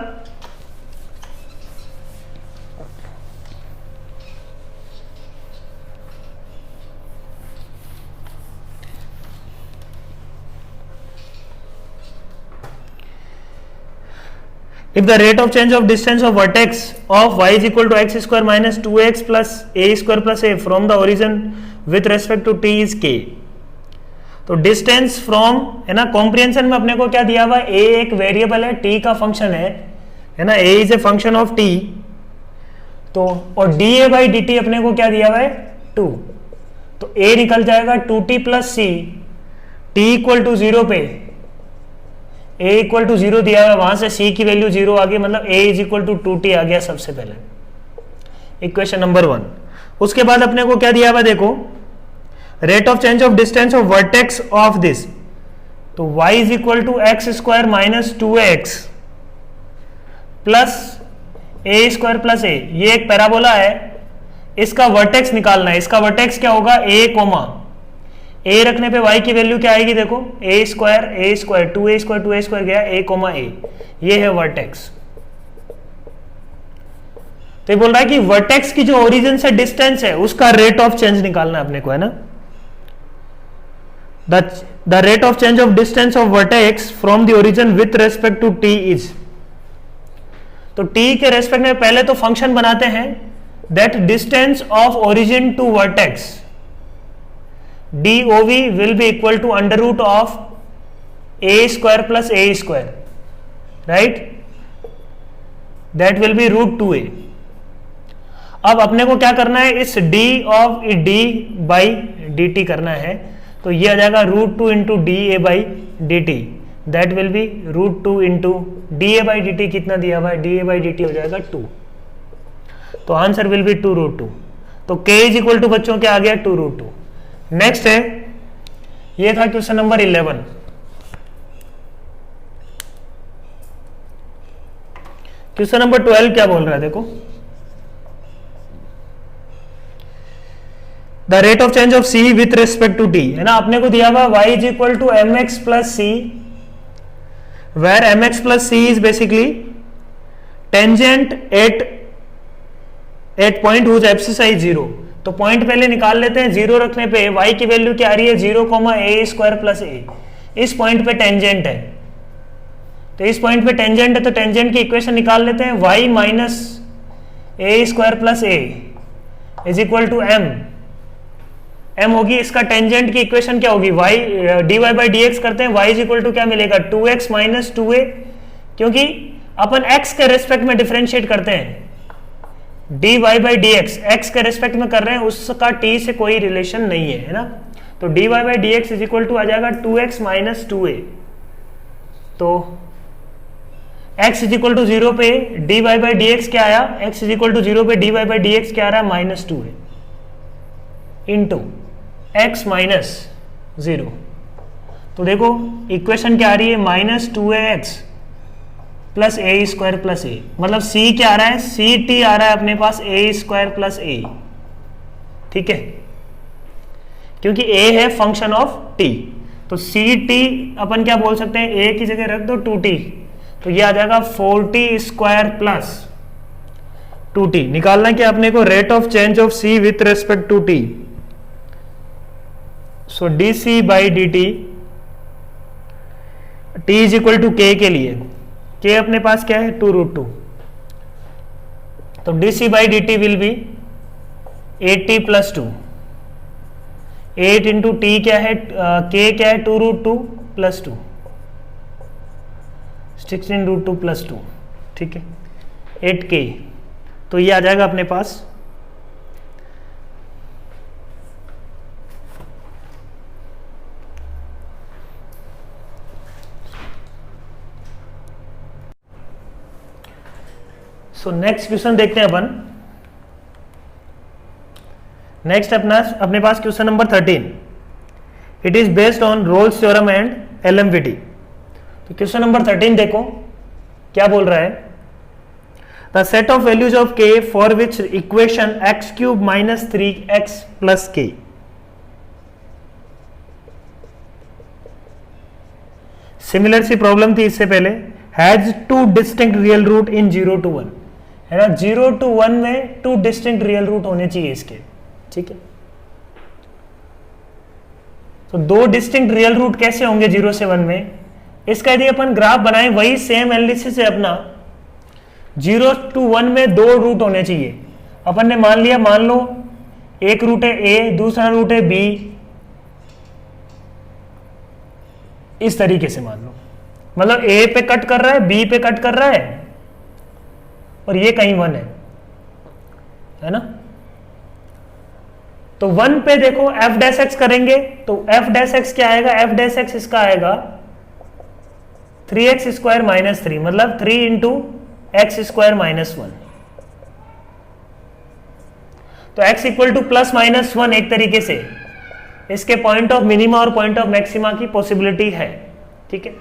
Speaker 1: If the rate of change of distance of vertex of y is equal to x square minus 2x plus a square plus a from the origin with respect to t is k, तो डिस्टेंस फ्रॉम है ना, कॉम्प्रिहेंशन में अपने को क्या दिया हुआ, a एक वेरिएबल है, t का फंक्शन है ना, a is a function of t, तो और dA/dt अपने को क्या दिया हुआ है 2, तो a निकल जाएगा 2t plus c, t equal to 0 पे a इक्वल टू 0 दिया हुआ, वहां से c की वैल्यू 0 आ गई, मतलब a is equal to 2t आ गया सबसे पहले, इक्वेशन नंबर 1। उसके बाद अपने को क्या दिया हुआ देखो, rate of change of distance of vertex of this, तो y is equal to x square minus 2x plus a square plus a, ये एक पैराबोला है, इसका वर्टेक्स निकालना है। इसका वर्टेक्स क्या होगा, a कोमा ए रखने पे y की वैल्यू क्या आएगी देखो, ए स्क्वायर 2a स्क्वायर गया, a कोमा ए, ये है वर्टेक्स। तो ये बोल रहा है कि वर्टेक्स की जो ओरिजिन से डिस्टेंस है उसका रेट ऑफ चेंज निकालना है अपने को, है ना। The rate of change of distance of vertex from the origin with respect to t is, तो t के रेस्पेक्ट में पहले तो फंक्शन बनाते हैं, that distance of origin to vertex dov will be equal to under root of a square plus a square, right, that will be root 2a। अब अपने को क्या करना है, इस d of d by dt करना है, तो ये आ जाएगा root 2 into d a by d t, that will be root 2 into d a by d t, कितना दिया हुआ है, d a by d t हो जाएगा 2, तो आंसर विल बी 2 रूट 2। तो k इज इक्वल टू बच्चों क्या आ गया, 2 रूट 2। नेक्स्ट है, ये था क्वेश्चन नंबर 11। क्वेश्चन नंबर 12 क्या बोल रहा है देखो, the rate of change of c with respect to t, है ना। अपने को दिया हुआ y is equal to m x plus c, where m x plus c is basically tangent at point whose abscissa 0। तो पॉइंट पहले निकाल लेते हैं, 0 रखने पे y की वैल्यू क्या आ रही है, 0 कोमा ए स्क्वायर प्लस ए, इस पॉइंट पे टेंजेंट है, तो इस पॉइंट पे टेंजेंट है, तो टेंजेंट की इक्वेशन निकाल लेते हैं, y minus a square plus a is equal to m होगी, इसका टेंजेंट की इक्वेशन क्या होगी, y dy by d x करते हैं, y इज इक्वल टू क्या मिलेगा, 2x माइनस 2a, क्योंकि अपन x के रेस्पेक्ट में डिफरेंशिएट करते हैं, dy बाई डी एक्स के रेस्पेक्ट में कर रहे हैं, उसका t से कोई रिलेशन नहीं है ना। तो dy by d x is equal to आ जाएगा 2x माइनस 2a, तो x इज इक्वल टू 0 पे dy बाई डी एक्स क्या आया, x इज इक्वल टू 0 पे dy बाई डी एक्स क्या आ रहा है, minus 2a into x minus 0। तो देखो इक्वेशन क्या आ रही है, minus 2ax plus a square plus ए, मतलब c क्या आ रहा है, सी टी आ रहा है अपने पास ए स्क्वायर प्लस ए, ठीक है, क्योंकि a है फंक्शन ऑफ t, तो सी टी अपन क्या बोल सकते हैं, a की जगह रख दो 2t, तो ये आ जाएगा 4t स्क्वायर प्लस 2t। निकालना क्या अपने को, rate of change of c with respect to t, so d c by d t, t is equal to k के लिए k अपने पास क्या है, 2 रूट 2, तो d c by d t will be 8t plus 2, 8 into t क्या है, k क्या है, 2 रूट 2 प्लस 2, 16 रूट 2 प्लस 2, ठीक है, 8k, तो ये आ जाएगा अपने पास सो नेक्स्ट क्वेश्चन देखते हैं अपन। नेक्स्ट अपने पास question number 13, it is based on Rolle's theorem and LMVT. तो क्वेश्चन नंबर 13 देखो क्या बोल रहा है, the set of values of k for which equation x cube minus 3x plus k, similar सी प्रॉब्लम थी इससे पहले, has 2 distinct real root in 0 to 1, है ना, 0 to 1 में 2 डिस्टिंक्ट रियल रूट होने चाहिए इसके, ठीक है। तो 2 डिस्टिंक्ट रियल रूट कैसे होंगे 0 से 1 में, इसका यदि अपन ग्राफ बनाएं, वही सेम एनालिसिस है अपना, 0 to 1 में 2 रूट होने चाहिए। अपन ने मान लिया, मान लो एक रूट है a, दूसरा रूट है b, इस तरीके से मान लो, मतलब a पे कट कर रहा है, b पे कट कर रहा है, और ये कहीं 1 है ना। तो 1 पे देखो f डैश एक्स करेंगे, तो f डैश एक्स क्या आएगा, f डैश एक्स इसका आएगा 3x स्क्वायर माइनस 3, मतलब 3 इंटू एक्स स्क्वायर माइनस 1। तो x equal two plus minus 1 एक तरीके से इसके पॉइंट ऑफ मिनिमा और पॉइंट ऑफ मैक्सिमा की पॉसिबिलिटी है, ठीक है।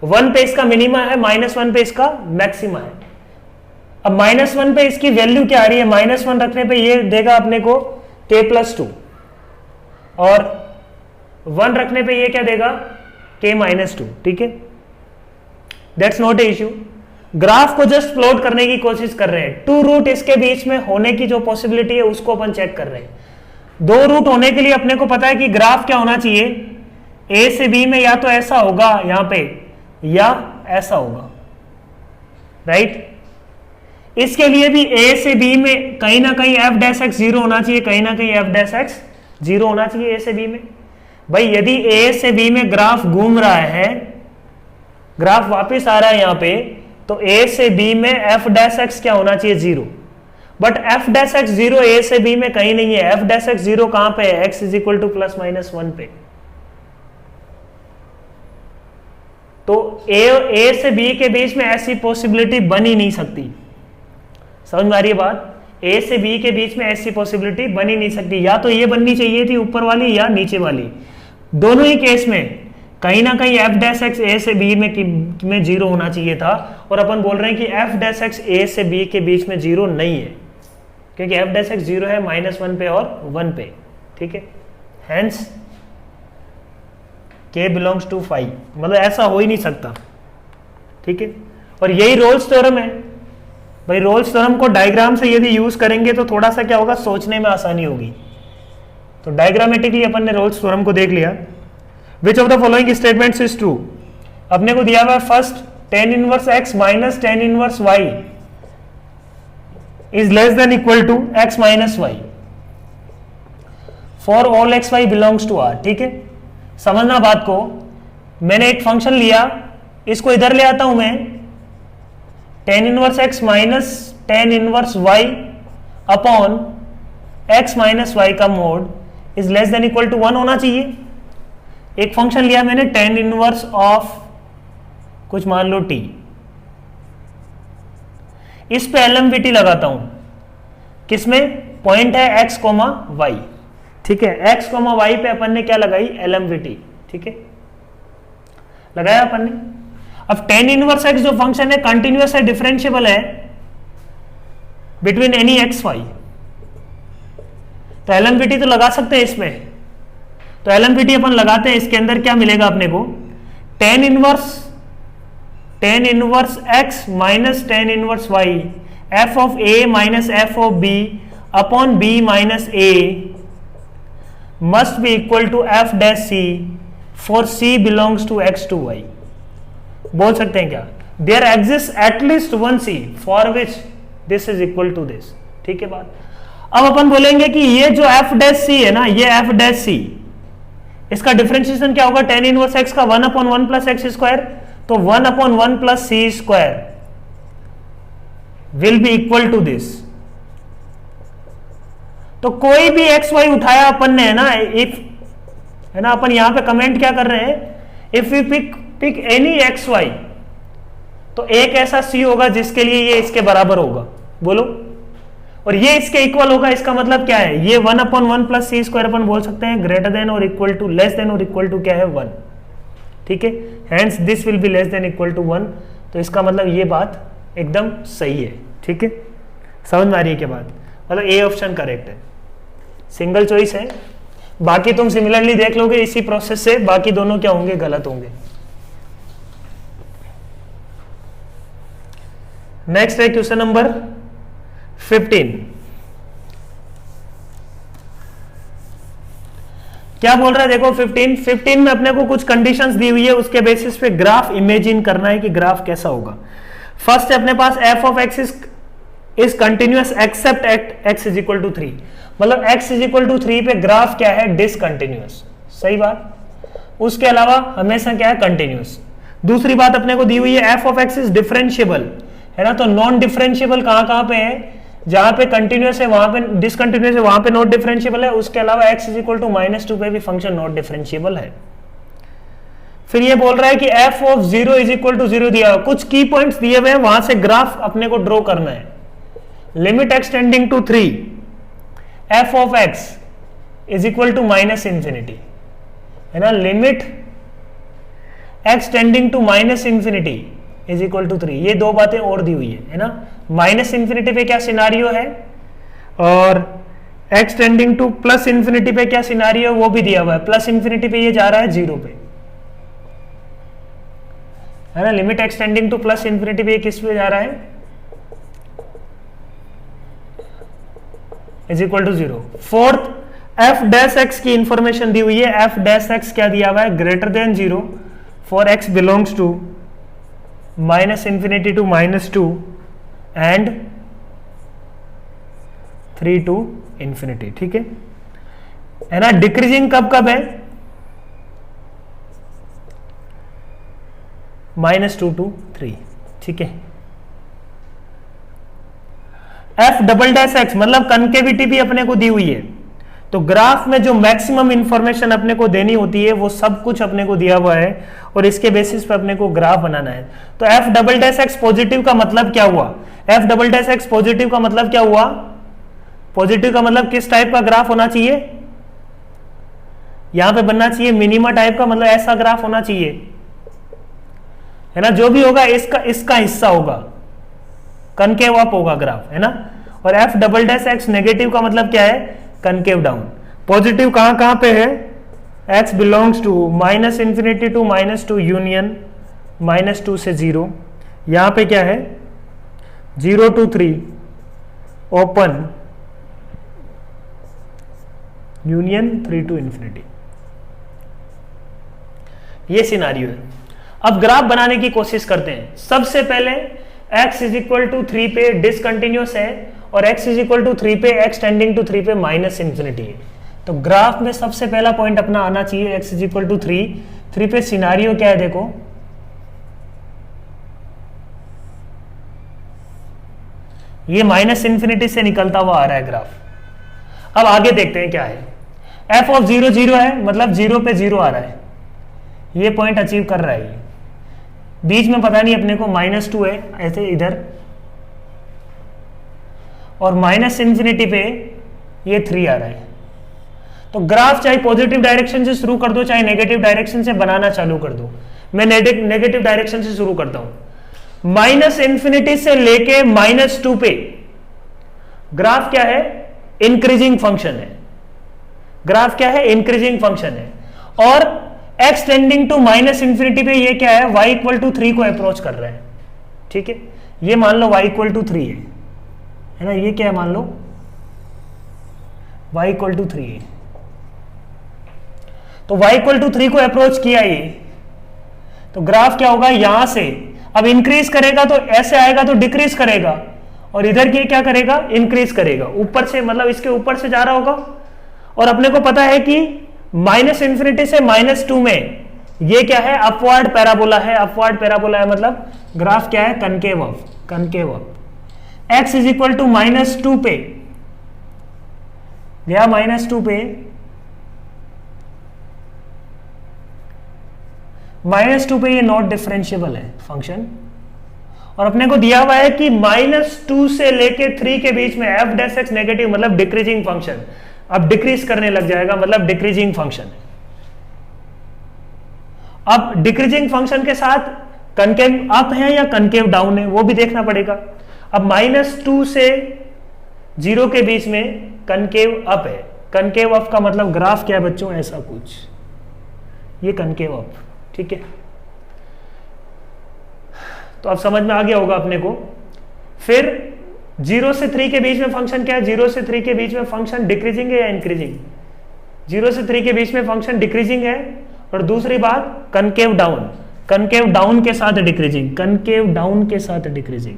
Speaker 1: 1 पे इसका मिनिमा है, -1 पे इसका मैक्सिमा है। अब -1 पे इसकी वैल्यू क्या आ रही है, -1 रखने पे ये देगा अपने को k+2 और 1 रखने पे ये क्या देगा k-2, ठीक है। That's not a issue. Graph को जस्ट प्लॉट करने की कोशिश कर रहे हैं। 2 रूट इसके बीच में होने की जो पॉसिबिलिटी है उसको अपन चेक कर रहे हैं। 2 रूट होने के लिए अपने को पता है कि ग्राफ क्या होना चाहिए, ए से बी में या तो ऐसा होगा यहां पे या ऐसा होगा, राइट। इसके लिए भी ए से बी में कहीं ना कहीं f डैश x 0 होना चाहिए, कहीं ना कहीं f डैश x 0 होना चाहिए ए से बी में। भाई यदि ए से बी में ग्राफ घूम रहा है, ग्राफ वापस आ रहा है यहां पे, तो ए से बी में f डैश x क्या होना चाहिए 0। बट f डैश x 0 ए से बी में कहीं नहीं है। f डैश x 0 कहां पे है, x इज इक्वल टू ±1 पे। तो ए से बी के बीच में ऐसी पॉसिबिलिटी बन ही नहीं सकती। समझ में आ रही है बात, ए से बी के बीच में ऐसी पॉसिबिलिटी बन ही नहीं सकती। या तो ये बननी चाहिए थी ऊपर वाली या नीचे वाली, दोनों ही केस में कहीं ना कहीं f डैश x ए से बी में 0 होना चाहिए था। और अपन बोल रहे हैं कि f डैश x ए से बी के बीच में 0 नहीं है, क्योंकि f डैश x 0 है -1 पे और 1 पे, ठीक है। हेंस k बिलोंग्स टू 5, मतलब ऐसा हो ही नहीं सकता, ठीक है। और यही रोल्स थ्योरम है। भाई रोल्स थ्योरम को डायग्राम से यदि यूज करेंगे तो थोड़ा सा क्या होगा, सोचने में आसानी होगी। तो डायग्रामेटिकली अपन ने रोल्स थ्योरम को देख लिया। Which of the following statements is true, अपने को दिया हुआ है first tan inverse x minus tan inverse y is less than equal to x minus y for all x y belongs to r, ठीक है। समझना बात को, मैंने एक फंक्शन लिया, इसको इधर ले आता हूं मैं, tan inverse x minus tan inverse y upon x minus y का mod is less than equal to 1 होना चाहिए। एक फंक्शन लिया मैंने tan इनवर्स ऑफ कुछ मान लो t, इस पे LMVT लगाता हूं, किसमें, पॉइंट है x, y, ठीक है। x, y पे अपन ने क्या लगाई, LMVT, ठीक है, लगाया अपन ने। अब tan इनवर्स x जो फंक्शन है कंटिन्यूअस है, डिफरेंशिएबल है बिटवीन एनी x y, तो LMVT तो लगा सकते हैं इसमें। तो LMVT अपन लगाते हैं, इसके अंदर क्या मिलेगा अपने को, tan inverse x minus tan inverse y f of a minus f of b upon b minus a must be equal to f dash c for c belongs to x to y। बोल सकते हैं क्या, there exist at least one c for which this is equal to this, ठीक है बात। अब अपन बोलेंगे कि ये जो f डैश c है ना, ये f डैश c, इसका डिफरेंशिएशन क्या होगा, tan इनवर्स x का 1/1 प्लस एक्स स्क्वायर, तो 1/1 plus c square will be equal to this. तो कोई भी एक्स वाई उठाया अपन ने, है ना, इफ, है ना, अपन यहां पे कमेंट क्या कर रहे हैं, if we pick any x y, तो एक ऐसा सी होगा जिसके लिए ये इसके बराबर होगा, बोलो, और ये इसके इक्वल होगा। इसका मतलब क्या है, ये 1/1 प्लस सी स्क्वायर अपन बोल सकते हैं ग्रेटर देन और इक्वल टू, लेस देन और इक्वल टू क्या है 1, ठीक है। Hence this will be less than equal to 1। तो इसका मतलब ये बात एकदम सही है, ठीक है। समझ में आ रही है क्या बात, मतलब ए ऑप्शन करेक्ट है, सिंगल चॉइस है। बाकी तुम सिमिलरली देख लोगे इसी प्रोसेस से, बाकी दोनों क्या होंगे, गलत होंगे। नेक्स्ट है क्वेश्चन नंबर 15। क्या बोल रहा है देखो, 15 में अपने को कुछ कंडीशंस दी हुई है, उसके बेसिस पे ग्राफ इमेजिन करना है कि ग्राफ कैसा होगा। फर्स्ट है अपने पास f of x is continuous except x is equal to 3, मतलब x इज इक्वल टू 3 पे ग्राफ क्या है, डिसकंटिन्यूअस, सही बात। उसके अलावा हमेशा क्या है, कंटिन्यूअस। दूसरी बात अपने को दी हुई है f of x is differentiable, है ना, तो नॉन डिफरेंशिएबल कहां पे है, जहां पे कंटिन्यूअस है वहां पे डिसकंटिन्यूअस है, वहां पे नॉट डिफरेंशिएबल है। उसके अलावा x इज इक्वल टू -2 पे भी फंक्शन नॉट डिफरेंशिएबल है। फिर ये बोल रहा है कि f of 0 is equal to 0 दिया, कुछ की पॉइंट्स दिए हुए हैं, वहां से ग्राफ अपने को ड्रॉ करना है। Limit extending to 3 f of x is equal to minus infinity, है ना। Limit x tending to minus infinity is equal to 3, ये दो बातें और दी हुई है ना। माइनस इंफिनिटी पे क्या सिनारियो है और x tending to plus infinity पे क्या सिनारियो है वो भी दिया हुआ है। प्लस इंफिनिटी पे ये जा रहा है 0 पे, है ना। Limit extending to plus infinity पे किस पे जा रहा है, is equal to 0। Fourth, f dash x की इंफॉर्मेशन दी हुई है। f डैश x क्या दिया हुआ है, greater than 0 for x belongs to minus infinity to -2 and 3 to infinity, ठीक है ना। डिक्रीजिंग कब कब है, -2 to 3, ठीक है। f डबल डैश x मतलब कनकेविटी भी अपने को दी हुई है, तो ग्राफ में जो मैक्सिमम इंफॉर्मेशन अपने को देनी होती है वो सब कुछ अपने को दिया हुआ है और इसके बेसिस पे अपने को ग्राफ बनाना है। तो f double dash x positive का मतलब क्या हुआ, f double dash x positive का मतलब क्या हुआ, पॉजिटिव का मतलब किस टाइप का ग्राफ होना चाहिए, यहां पे बनना चाहिए मिनिमा टाइप का, मतलब ऐसा ग्राफ होना चाहिए, है ना। जो भी होगा इसका हिस्सा होगा, कनकेव अप होगा ग्राफ, है ना। और f double dash x negative का मतलब क्या है, कनकेव डाउन। पॉजिटिव कहां पे है, x belongs to minus infinity to -2 union -2 से 0, यहां पे क्या है 0 to 3 open union 3 to infinity, ये सिनारियो है। अब ग्राफ बनाने की कोशिश करते हैं। सबसे पहले x इज इक्वल टू 3 पे डिसकंटिन्यूअस है और x इज इक्वल टू 3 पे x टेंडिंग टू 3 पे माइनस इंफिनिटी है। तो ग्राफ में सबसे पहला पॉइंट अपना आना चाहिए x इज इक्वल टू 3 पे सिनारियो क्या है, देखो ये माइनस इंफिनिटी से निकलता हुआ आ रहा है ग्राफ। अब आगे देखते हैं क्या है। f ऑफ 0 0 है, मतलब 0 पे 0 आ रहा है, ये पॉइंट अचीव कर रहा है। ये बीच में पता नहीं अपने को -2 है ऐसे इधर, और माइनस इंफिनिटी पे ये 3 आ रहा है। तो ग्राफ चाहे पॉजिटिव डायरेक्शन से शुरू कर दो चाहे नेगेटिव डायरेक्शन से बनाना चालू कर दो। मैं नेगेटिव डायरेक्शन से शुरू करता हूं। माइनस इंफिनिटी से लेके -2 पे ग्राफ क्या है, इंक्रीजिंग फंक्शन है। ग्राफ क्या है, इंक्रीजिंग फंक्शन है। और x tending to minus infinity पे ये क्या है, y इक्वल टू 3 को अप्रोच कर रहा है, ठीक है। ये मान लो y इक्वल टू 3 है ना। ये क्या है, मान लो y इक्वल टू 3 है। तो y इक्वल टू 3 को अप्रोच किया ये, तो ग्राफ क्या होगा, यहां से अब इंक्रीज करेगा तो ऐसे आएगा तो डिक्रीज करेगा, और इधर की क्या करेगा, इंक्रीज करेगा। ऊपर से मतलब इसके ऊपर से जा रहा होगा। और अपने को पता है कि माइनस इंफिनिटी से -2 में ये क्या है, अपवर्ड पैराबोला है। अपवर्ड पैराबोला है मतलब ग्राफ क्या है, concave up, concave up. x is equal to -2 पे गया, -2 पे, -2 पे ये नॉट डिफरेंशिएबल है फंक्शन। और अपने को दिया हुआ है कि -2 से लेके 3 के बीच में f डैश x नेगेटिव मतलब डिक्रीजिंग फंक्शन, अब डिक्रीज करने लग जाएगा, मतलब डिक्रीजिंग फंक्शन। अब डिक्रीजिंग फंक्शन के साथ कनकेव अप है या कनकेव डाउन है वो भी देखना पड़ेगा। अब -2 से 0 के बीच में कनकेव अप है। कनकेव अप का मतलब ग्राफ क्या है बच्चों, ऐसा कुछ, ये कनकेव अप, ठीक है। तो अब समझ में आ गया होगा अपने को। फिर 0 से 3 के बीच में फंक्शन क्या है, 0 से 3 के बीच में फंक्शन डिक्रीजिंग है या इंक्रीजिंग, 0 से 3 के बीच में फंक्शन डिक्रीजिंग है। और दूसरी बात कनकेव डाउन, कनकेव डाउन के साथ डिक्रीजिंग, कनकेव डाउन के साथ डिक्रीजिंग,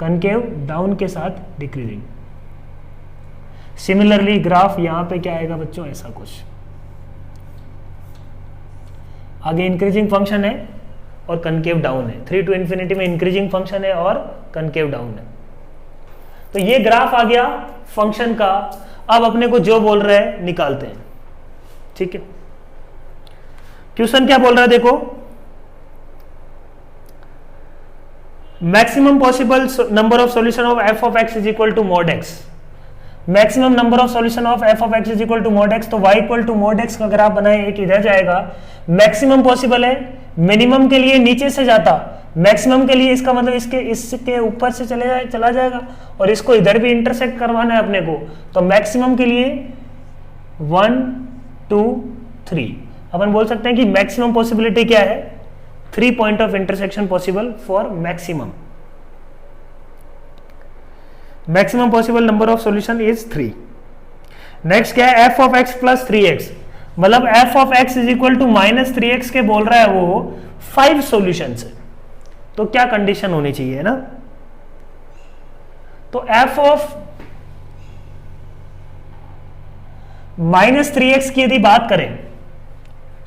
Speaker 1: कनकेव डाउन के साथ डिक्रीजिंग। सिमिलरली ग्राफ यहां पे क्या आएगा बच्चों, ऐसा कुछ। आगे इंक्रीजिंग फंक्शन है और कनकेव डाउन है। 3 to इंफिनिटी में इंक्रीजिंग फंक्शन है और कनकेव डाउन है। तो ये ग्राफ आ गया फंक्शन का। अब अपने को जो बोल रहे हैं निकालते हैं, ठीक है। क्वेश्चन क्या बोल रहा है देखो, maximum possible number of solution of f of x is equal to mod x, maximum number of solution of f of x is equal to mod x. तो y equal to mod x का ग्राफ बनाए, एक इधर जाएगा, मैक्सिमम पॉसिबल है, मिनिमम के लिए नीचे से जाता, मैक्सिमम के लिए इसका मतलब इसके ऊपर से चला जाएगा, और इसको इधर भी इंटरसेक्ट करवाना है अपने को। तो मैक्सिमम के लिए 1 2 3 अपन बोल सकते हैं कि मैक्सिमम पॉसिबिलिटी क्या है, 3 point of intersection possible for maximum, maximum possible number of solution is 3। Next क्या है, f of x plus 3x, मतलब f of x is equal to minus 3x के बोल रहा है वो 5 सॉल्यूशन है, तो क्या कंडीशन होनी चाहिए ना, तो एफ ऑफ माइनस 3x की यदि बात करें,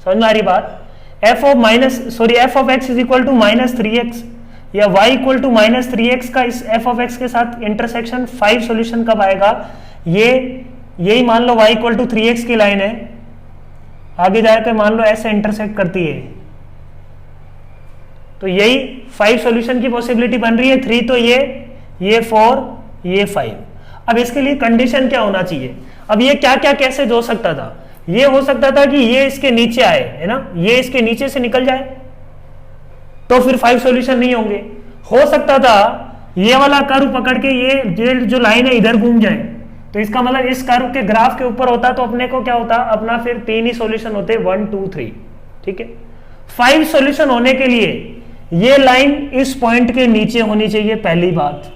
Speaker 1: समझ में आ रही बात, f of x is equal to minus 3x या y equal to minus 3x का इस एफ ऑफ एक्स के साथ इंटरसेक्शन 5 सॉल्यूशन कब आएगा, यही मान लो y इक्वल टू 3x की लाइन है, आगे जाकर मान लो ऐसे इंटरसेक्ट करती है, तो यही 5 सॉल्यूशन की पॉसिबिलिटी बन रही है, 3 तो ये 4 ये 5। अब इसके लिए कंडीशन क्या होना चाहिए, अब ये क्या क्या कैसे हो सकता था, ये हो सकता था कि ये इसके नीचे आए, है ना, ये इसके नीचे से निकल जाए तो फिर 5 सॉल्यूशन नहीं होंगे, हो सकता था ये वाला कर्व पकड़ के ये जो लाइन है इधर घूम जाए, तो इसका मतलब इस कर्व के ग्राफ के ऊपर होता तो अपने को क्या होता, अपना फिर 3 ही सॉल्यूशन होते, 1 2 3, ठीक है। 5 सॉल्यूशन होने के लिए ये लाइन इस पॉइंट के नीचे होनी चाहिए, पहली बात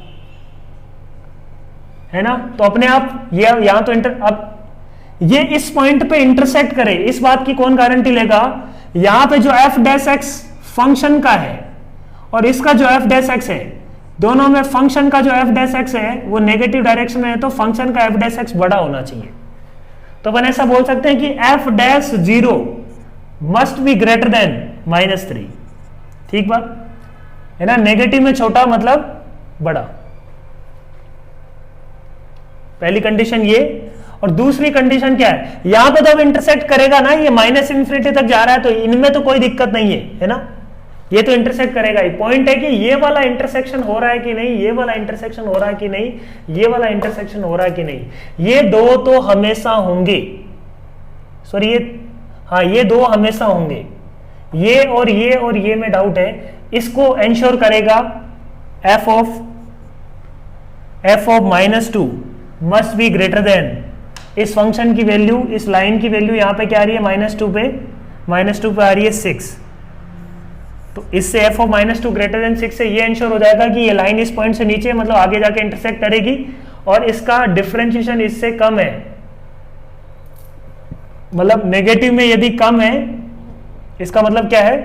Speaker 1: है ना, तो अपने आप ये यहां तो अब ये इस पॉइंट पे इंटरसेक्ट करे, इस बात की कौन गारंटी लेगा, यहां पे जो एफ डैश एक्स फंक्शन का है और इसका जो एफ डैश एक्स है, दोनों में फंक्शन का जो एफ डैश एक्स है वो नेगेटिव डायरेक्शन में है, तो फंक्शन का एफ डैश एक्स बड़ा होना चाहिए। तो अपन ऐसा बोल सकते हैं कि F dash 0 must be greater then -3, ठीक बात है ना, नेगेटिव में छोटा मतलब बड़ा, पहली कंडीशन ये। और दूसरी कंडीशन क्या है, यहां पे जब इंटरसेक्ट करेगा ना, ये माइनस इन्फिनिटी तक जा रहा है, तो इनमें तो कोई दिक्कत नहीं है ना, ये तो इंटरसेक्ट करेगा ही। पॉइंट है कि ये वाला इंटरसेक्शन हो रहा है कि नहीं, ये वाला इंटरसेक्शन हो रहा है कि नहीं, ये वाला इंटरसेक्शन हो रहा है कि नहीं, ये दो तो हमेशा होंगे, सॉरी ये दो हमेशा होंगे, ये और ये में डाउट है, इसको एंश्योर करेगा F of -2 must be greater then, इस फंक्शन की वैल्यू, इस लाइन की वैल्यू यहां पे क्या आ रही है, -2 पे आ रही है 6, तो इससे एफ ऑफ -2 ग्रेटर देन 6 से ये एंश्योर हो जाएगा कि ये लाइन इस पॉइंट से नीचे, मतलब आगे जाके इंटरसेक्ट करेगी, और इसका डिफरेंशिएशन इससे कम है, मतलब नेगेटिव में यदि कम है, इसका मतलब क्या है,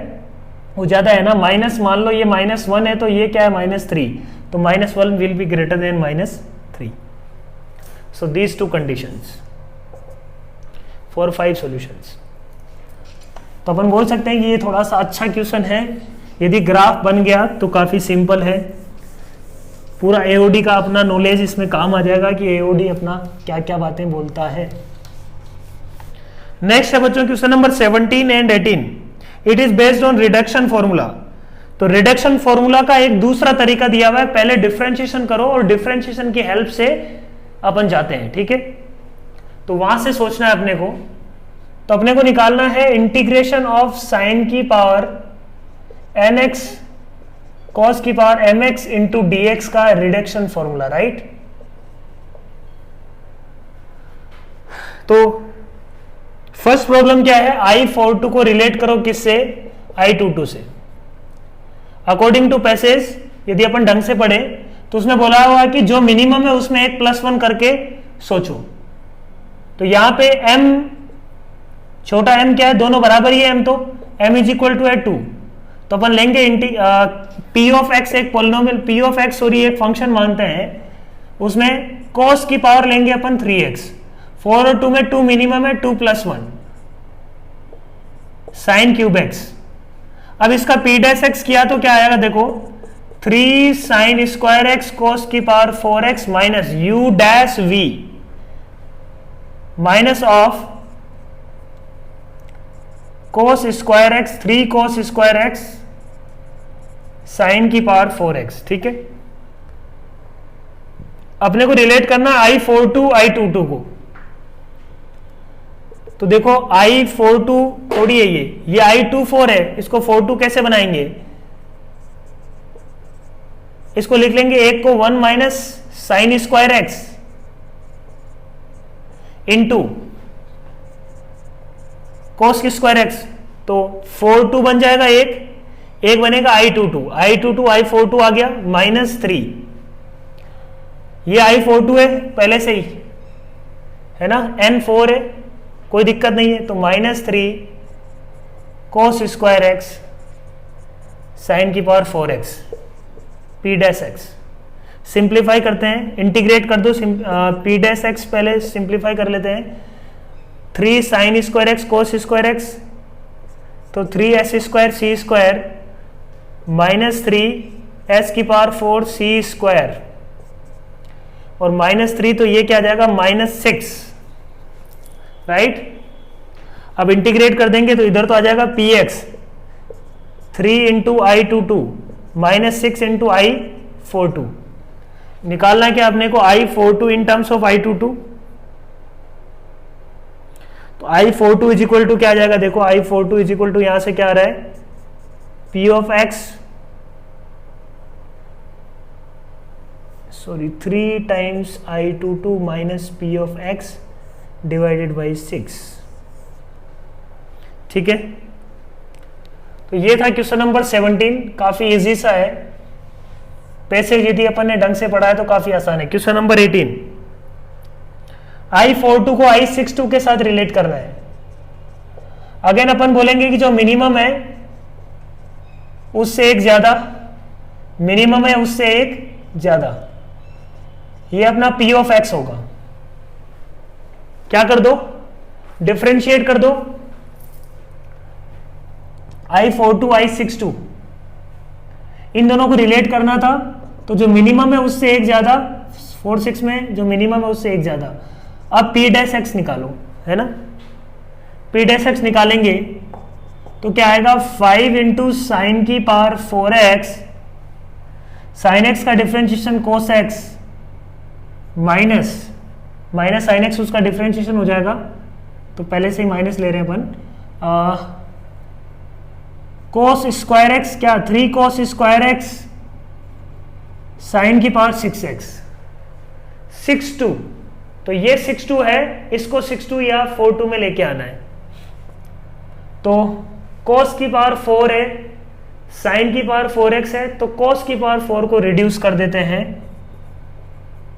Speaker 1: वो ज्यादा है ना, माइनस, मान लो ये -1 है तो ये क्या है -3, तो -1 will be greater then -3। So these 2 conditions for 5 solutions. तो अपन बोल सकते हैं कि ये थोड़ा सा अच्छा क्वेश्चन है, यदि ग्राफ बन गया तो काफी सिंपल है, पूरा एओडी का अपना नॉलेज इसमें काम आ जाएगा कि एओडी अपना क्या क्या बातें बोलता है। नेक्स्ट है बच्चों question number 17 and 18, it is based on reduction formula. तो रिडक्शन फॉर्मूला का एक दूसरा तरीका दिया हुआ है, पहले डिफरेंशिएशन करो और डिफरेंशिएशन की हेल्प से अपन जाते हैं, ठीक है। तो वहां से सोचना है अपने को, तो अपने को निकालना है इंटीग्रेशन ऑफ साइन की पावर nx कॉस की पावर mx इंटू dx का रिडक्शन फॉर्मूला, राइट। तो फर्स्ट प्रॉब्लम क्या है, I42 को रिलेट करो किससे, I22 से। अकॉर्डिंग टू पैसेज यदि अपन ढंग से पढ़े तो उसमें बोला हुआ कि जो मिनिमम है उसमें एक +1 करके सोचो, तो यहां पे m छोटा m क्या है, दोनों बराबर ही है m, तो m इज इक्वल टू है 2, तो अपन लेंगे p ऑफ x एक polynomial, p of x sorry एक फंक्शन मानते हैं, उसमें cos की पावर लेंगे अपन 3x, 4 और 2 में 2 मिनिमम है, 2 + 1 sin क्यूब x। अब इसका p डैश x किया तो क्या आएगा देखो, 3 sin स्क्वायर x cos की power 4x minus u dash v minus of cos square x 3 cos square x sine की पावर 4x, ठीक है। अपने को रिलेट करना I42 I22 को। तो देखो I42 थोड़ी है, ये I24 है, इसको 42 कैसे बनाएंगे? इसको लिख लेंगे एक को 1 minus sine square x into cos square x, तो 42 बन जाएगा, एक बनेगा I22 I42 आ गया -3, ये I42 है पहले से ही है ना, N4 है, कोई दिक्कत नहीं है, तो -3 कोस स्क्वायर एक्स साइन की power 4x P dash x. Simplify करते हैं, इंटीग्रेट कर दो, P डैश एक्स पहले सिंप्लीफाई कर लेते हैं। 3 साइन स्क्वायर एक्स कोस स्क्वायर एक्स, तो 3s स्क्वायर सी स्क्वायर -3 s की पावर 4 सी स्क्वायर, और -3 तो ये क्या आ जाएगा -6, राइट। अब इंटीग्रेट कर देंगे तो इधर तो आ जाएगा px 3 into I22 -6 into I42। निकालना क्या अपने को I42 in terms of I22, तो I42 इज इक्वल टू क्या आ जाएगा? देखो I42 इज इक्वल टू यहां से क्या आ रहा है, P of x, sorry 3 times I22 minus P of x divided by 6, ठीक है। तो ये था क्वेश्चन नंबर 17, काफी इजी सा है, पैसेज यदि अपन ने ढंग से पढ़ा है तो काफी आसान है। क्वेश्चन नंबर 18, I42 को I62 के साथ रिलेट करना है। अगेन अपन बोलेंगे कि जो मिनिमम है उससे एक ज्यादा, मिनिमम है उससे एक ज्यादा, ये अपना P ऑफ x होगा। क्या कर दो? डिफरेंशिएट कर दो I42 I62, इन दोनों को रिलेट करना था, तो जो मिनिमम है उससे एक ज्यादा, 4/6 में जो मिनिमम है उससे एक ज्यादा। अब P डैश एक्स निकालो, है ना, P डैश एक्स निकालेंगे तो क्या आएगा 5 इंटू साइन की पावर 4x, साइन एक्स का differentiation cos x minus sine x, उसका डिफरेंशिएशन हो जाएगा, तो पहले से ही माइनस ले रहे हैं अपन, कोस स्क्वायर एक्स, क्या 3 कोस स्क्वायर एक्स साइन की पावर 6x 62, तो ये 62 है, इसको 62 या 42 में लेके आना है। तो cos की पावर 4 है, साइन की पावर 4x है, तो cos की पावर 4 को रिड्यूस कर देते हैं,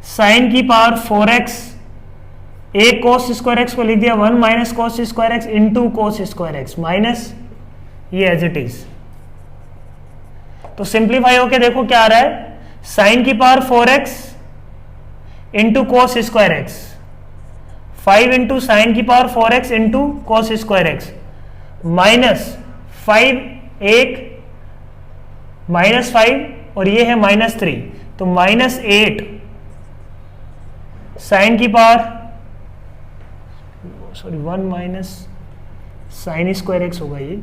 Speaker 1: साइन की पावर 4x, एक cos स्क्वायर x को लिख दिया 1 minus cos square x into cos square x minus ये एज इट इज। तो सिंप्लीफाई होके देखो क्या आ रहा है, साइन की power 4x into cos square x, 5 into sine की power 4x into cos square x minus 5, एक -5 और ये है -3, तो -8 साइन की power, sorry 1 minus sine square x होगा, ये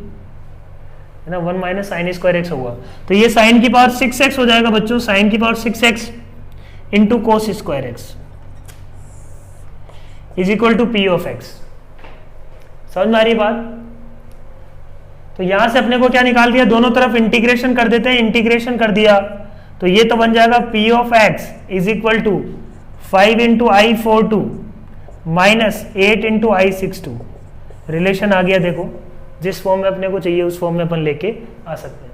Speaker 1: है ना, 1 माइनस साइन स्क्वायर एक्स होगा, तो ये साइन की पावर 6x हो जाएगा बच्चों, साइन की power 6x into cos square x is equal to P of x। समझ में आ रही बात? तो यहां से अपने को क्या निकाल दिया, दोनों तरफ इंटीग्रेशन कर देते हैं, इंटीग्रेशन कर दिया तो ये तो बन जाएगा P of x is equal to 5 into I42 minus 8 into I62। Relation आ गया, देखो जिस फॉर्म में अपने को चाहिए उस फॉर्म में अपन लेके आ सकते हैं।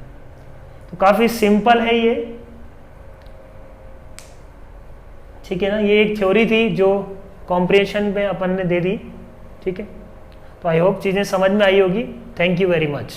Speaker 1: तो काफी सिंपल है ये, ठीक है ना। ये एक थ्योरी थी जो कॉम्प्रिहेंशन में अपन ने दे दी, ठीक है। तो आई होप चीजें समझ में आई होगी। Thank you very much.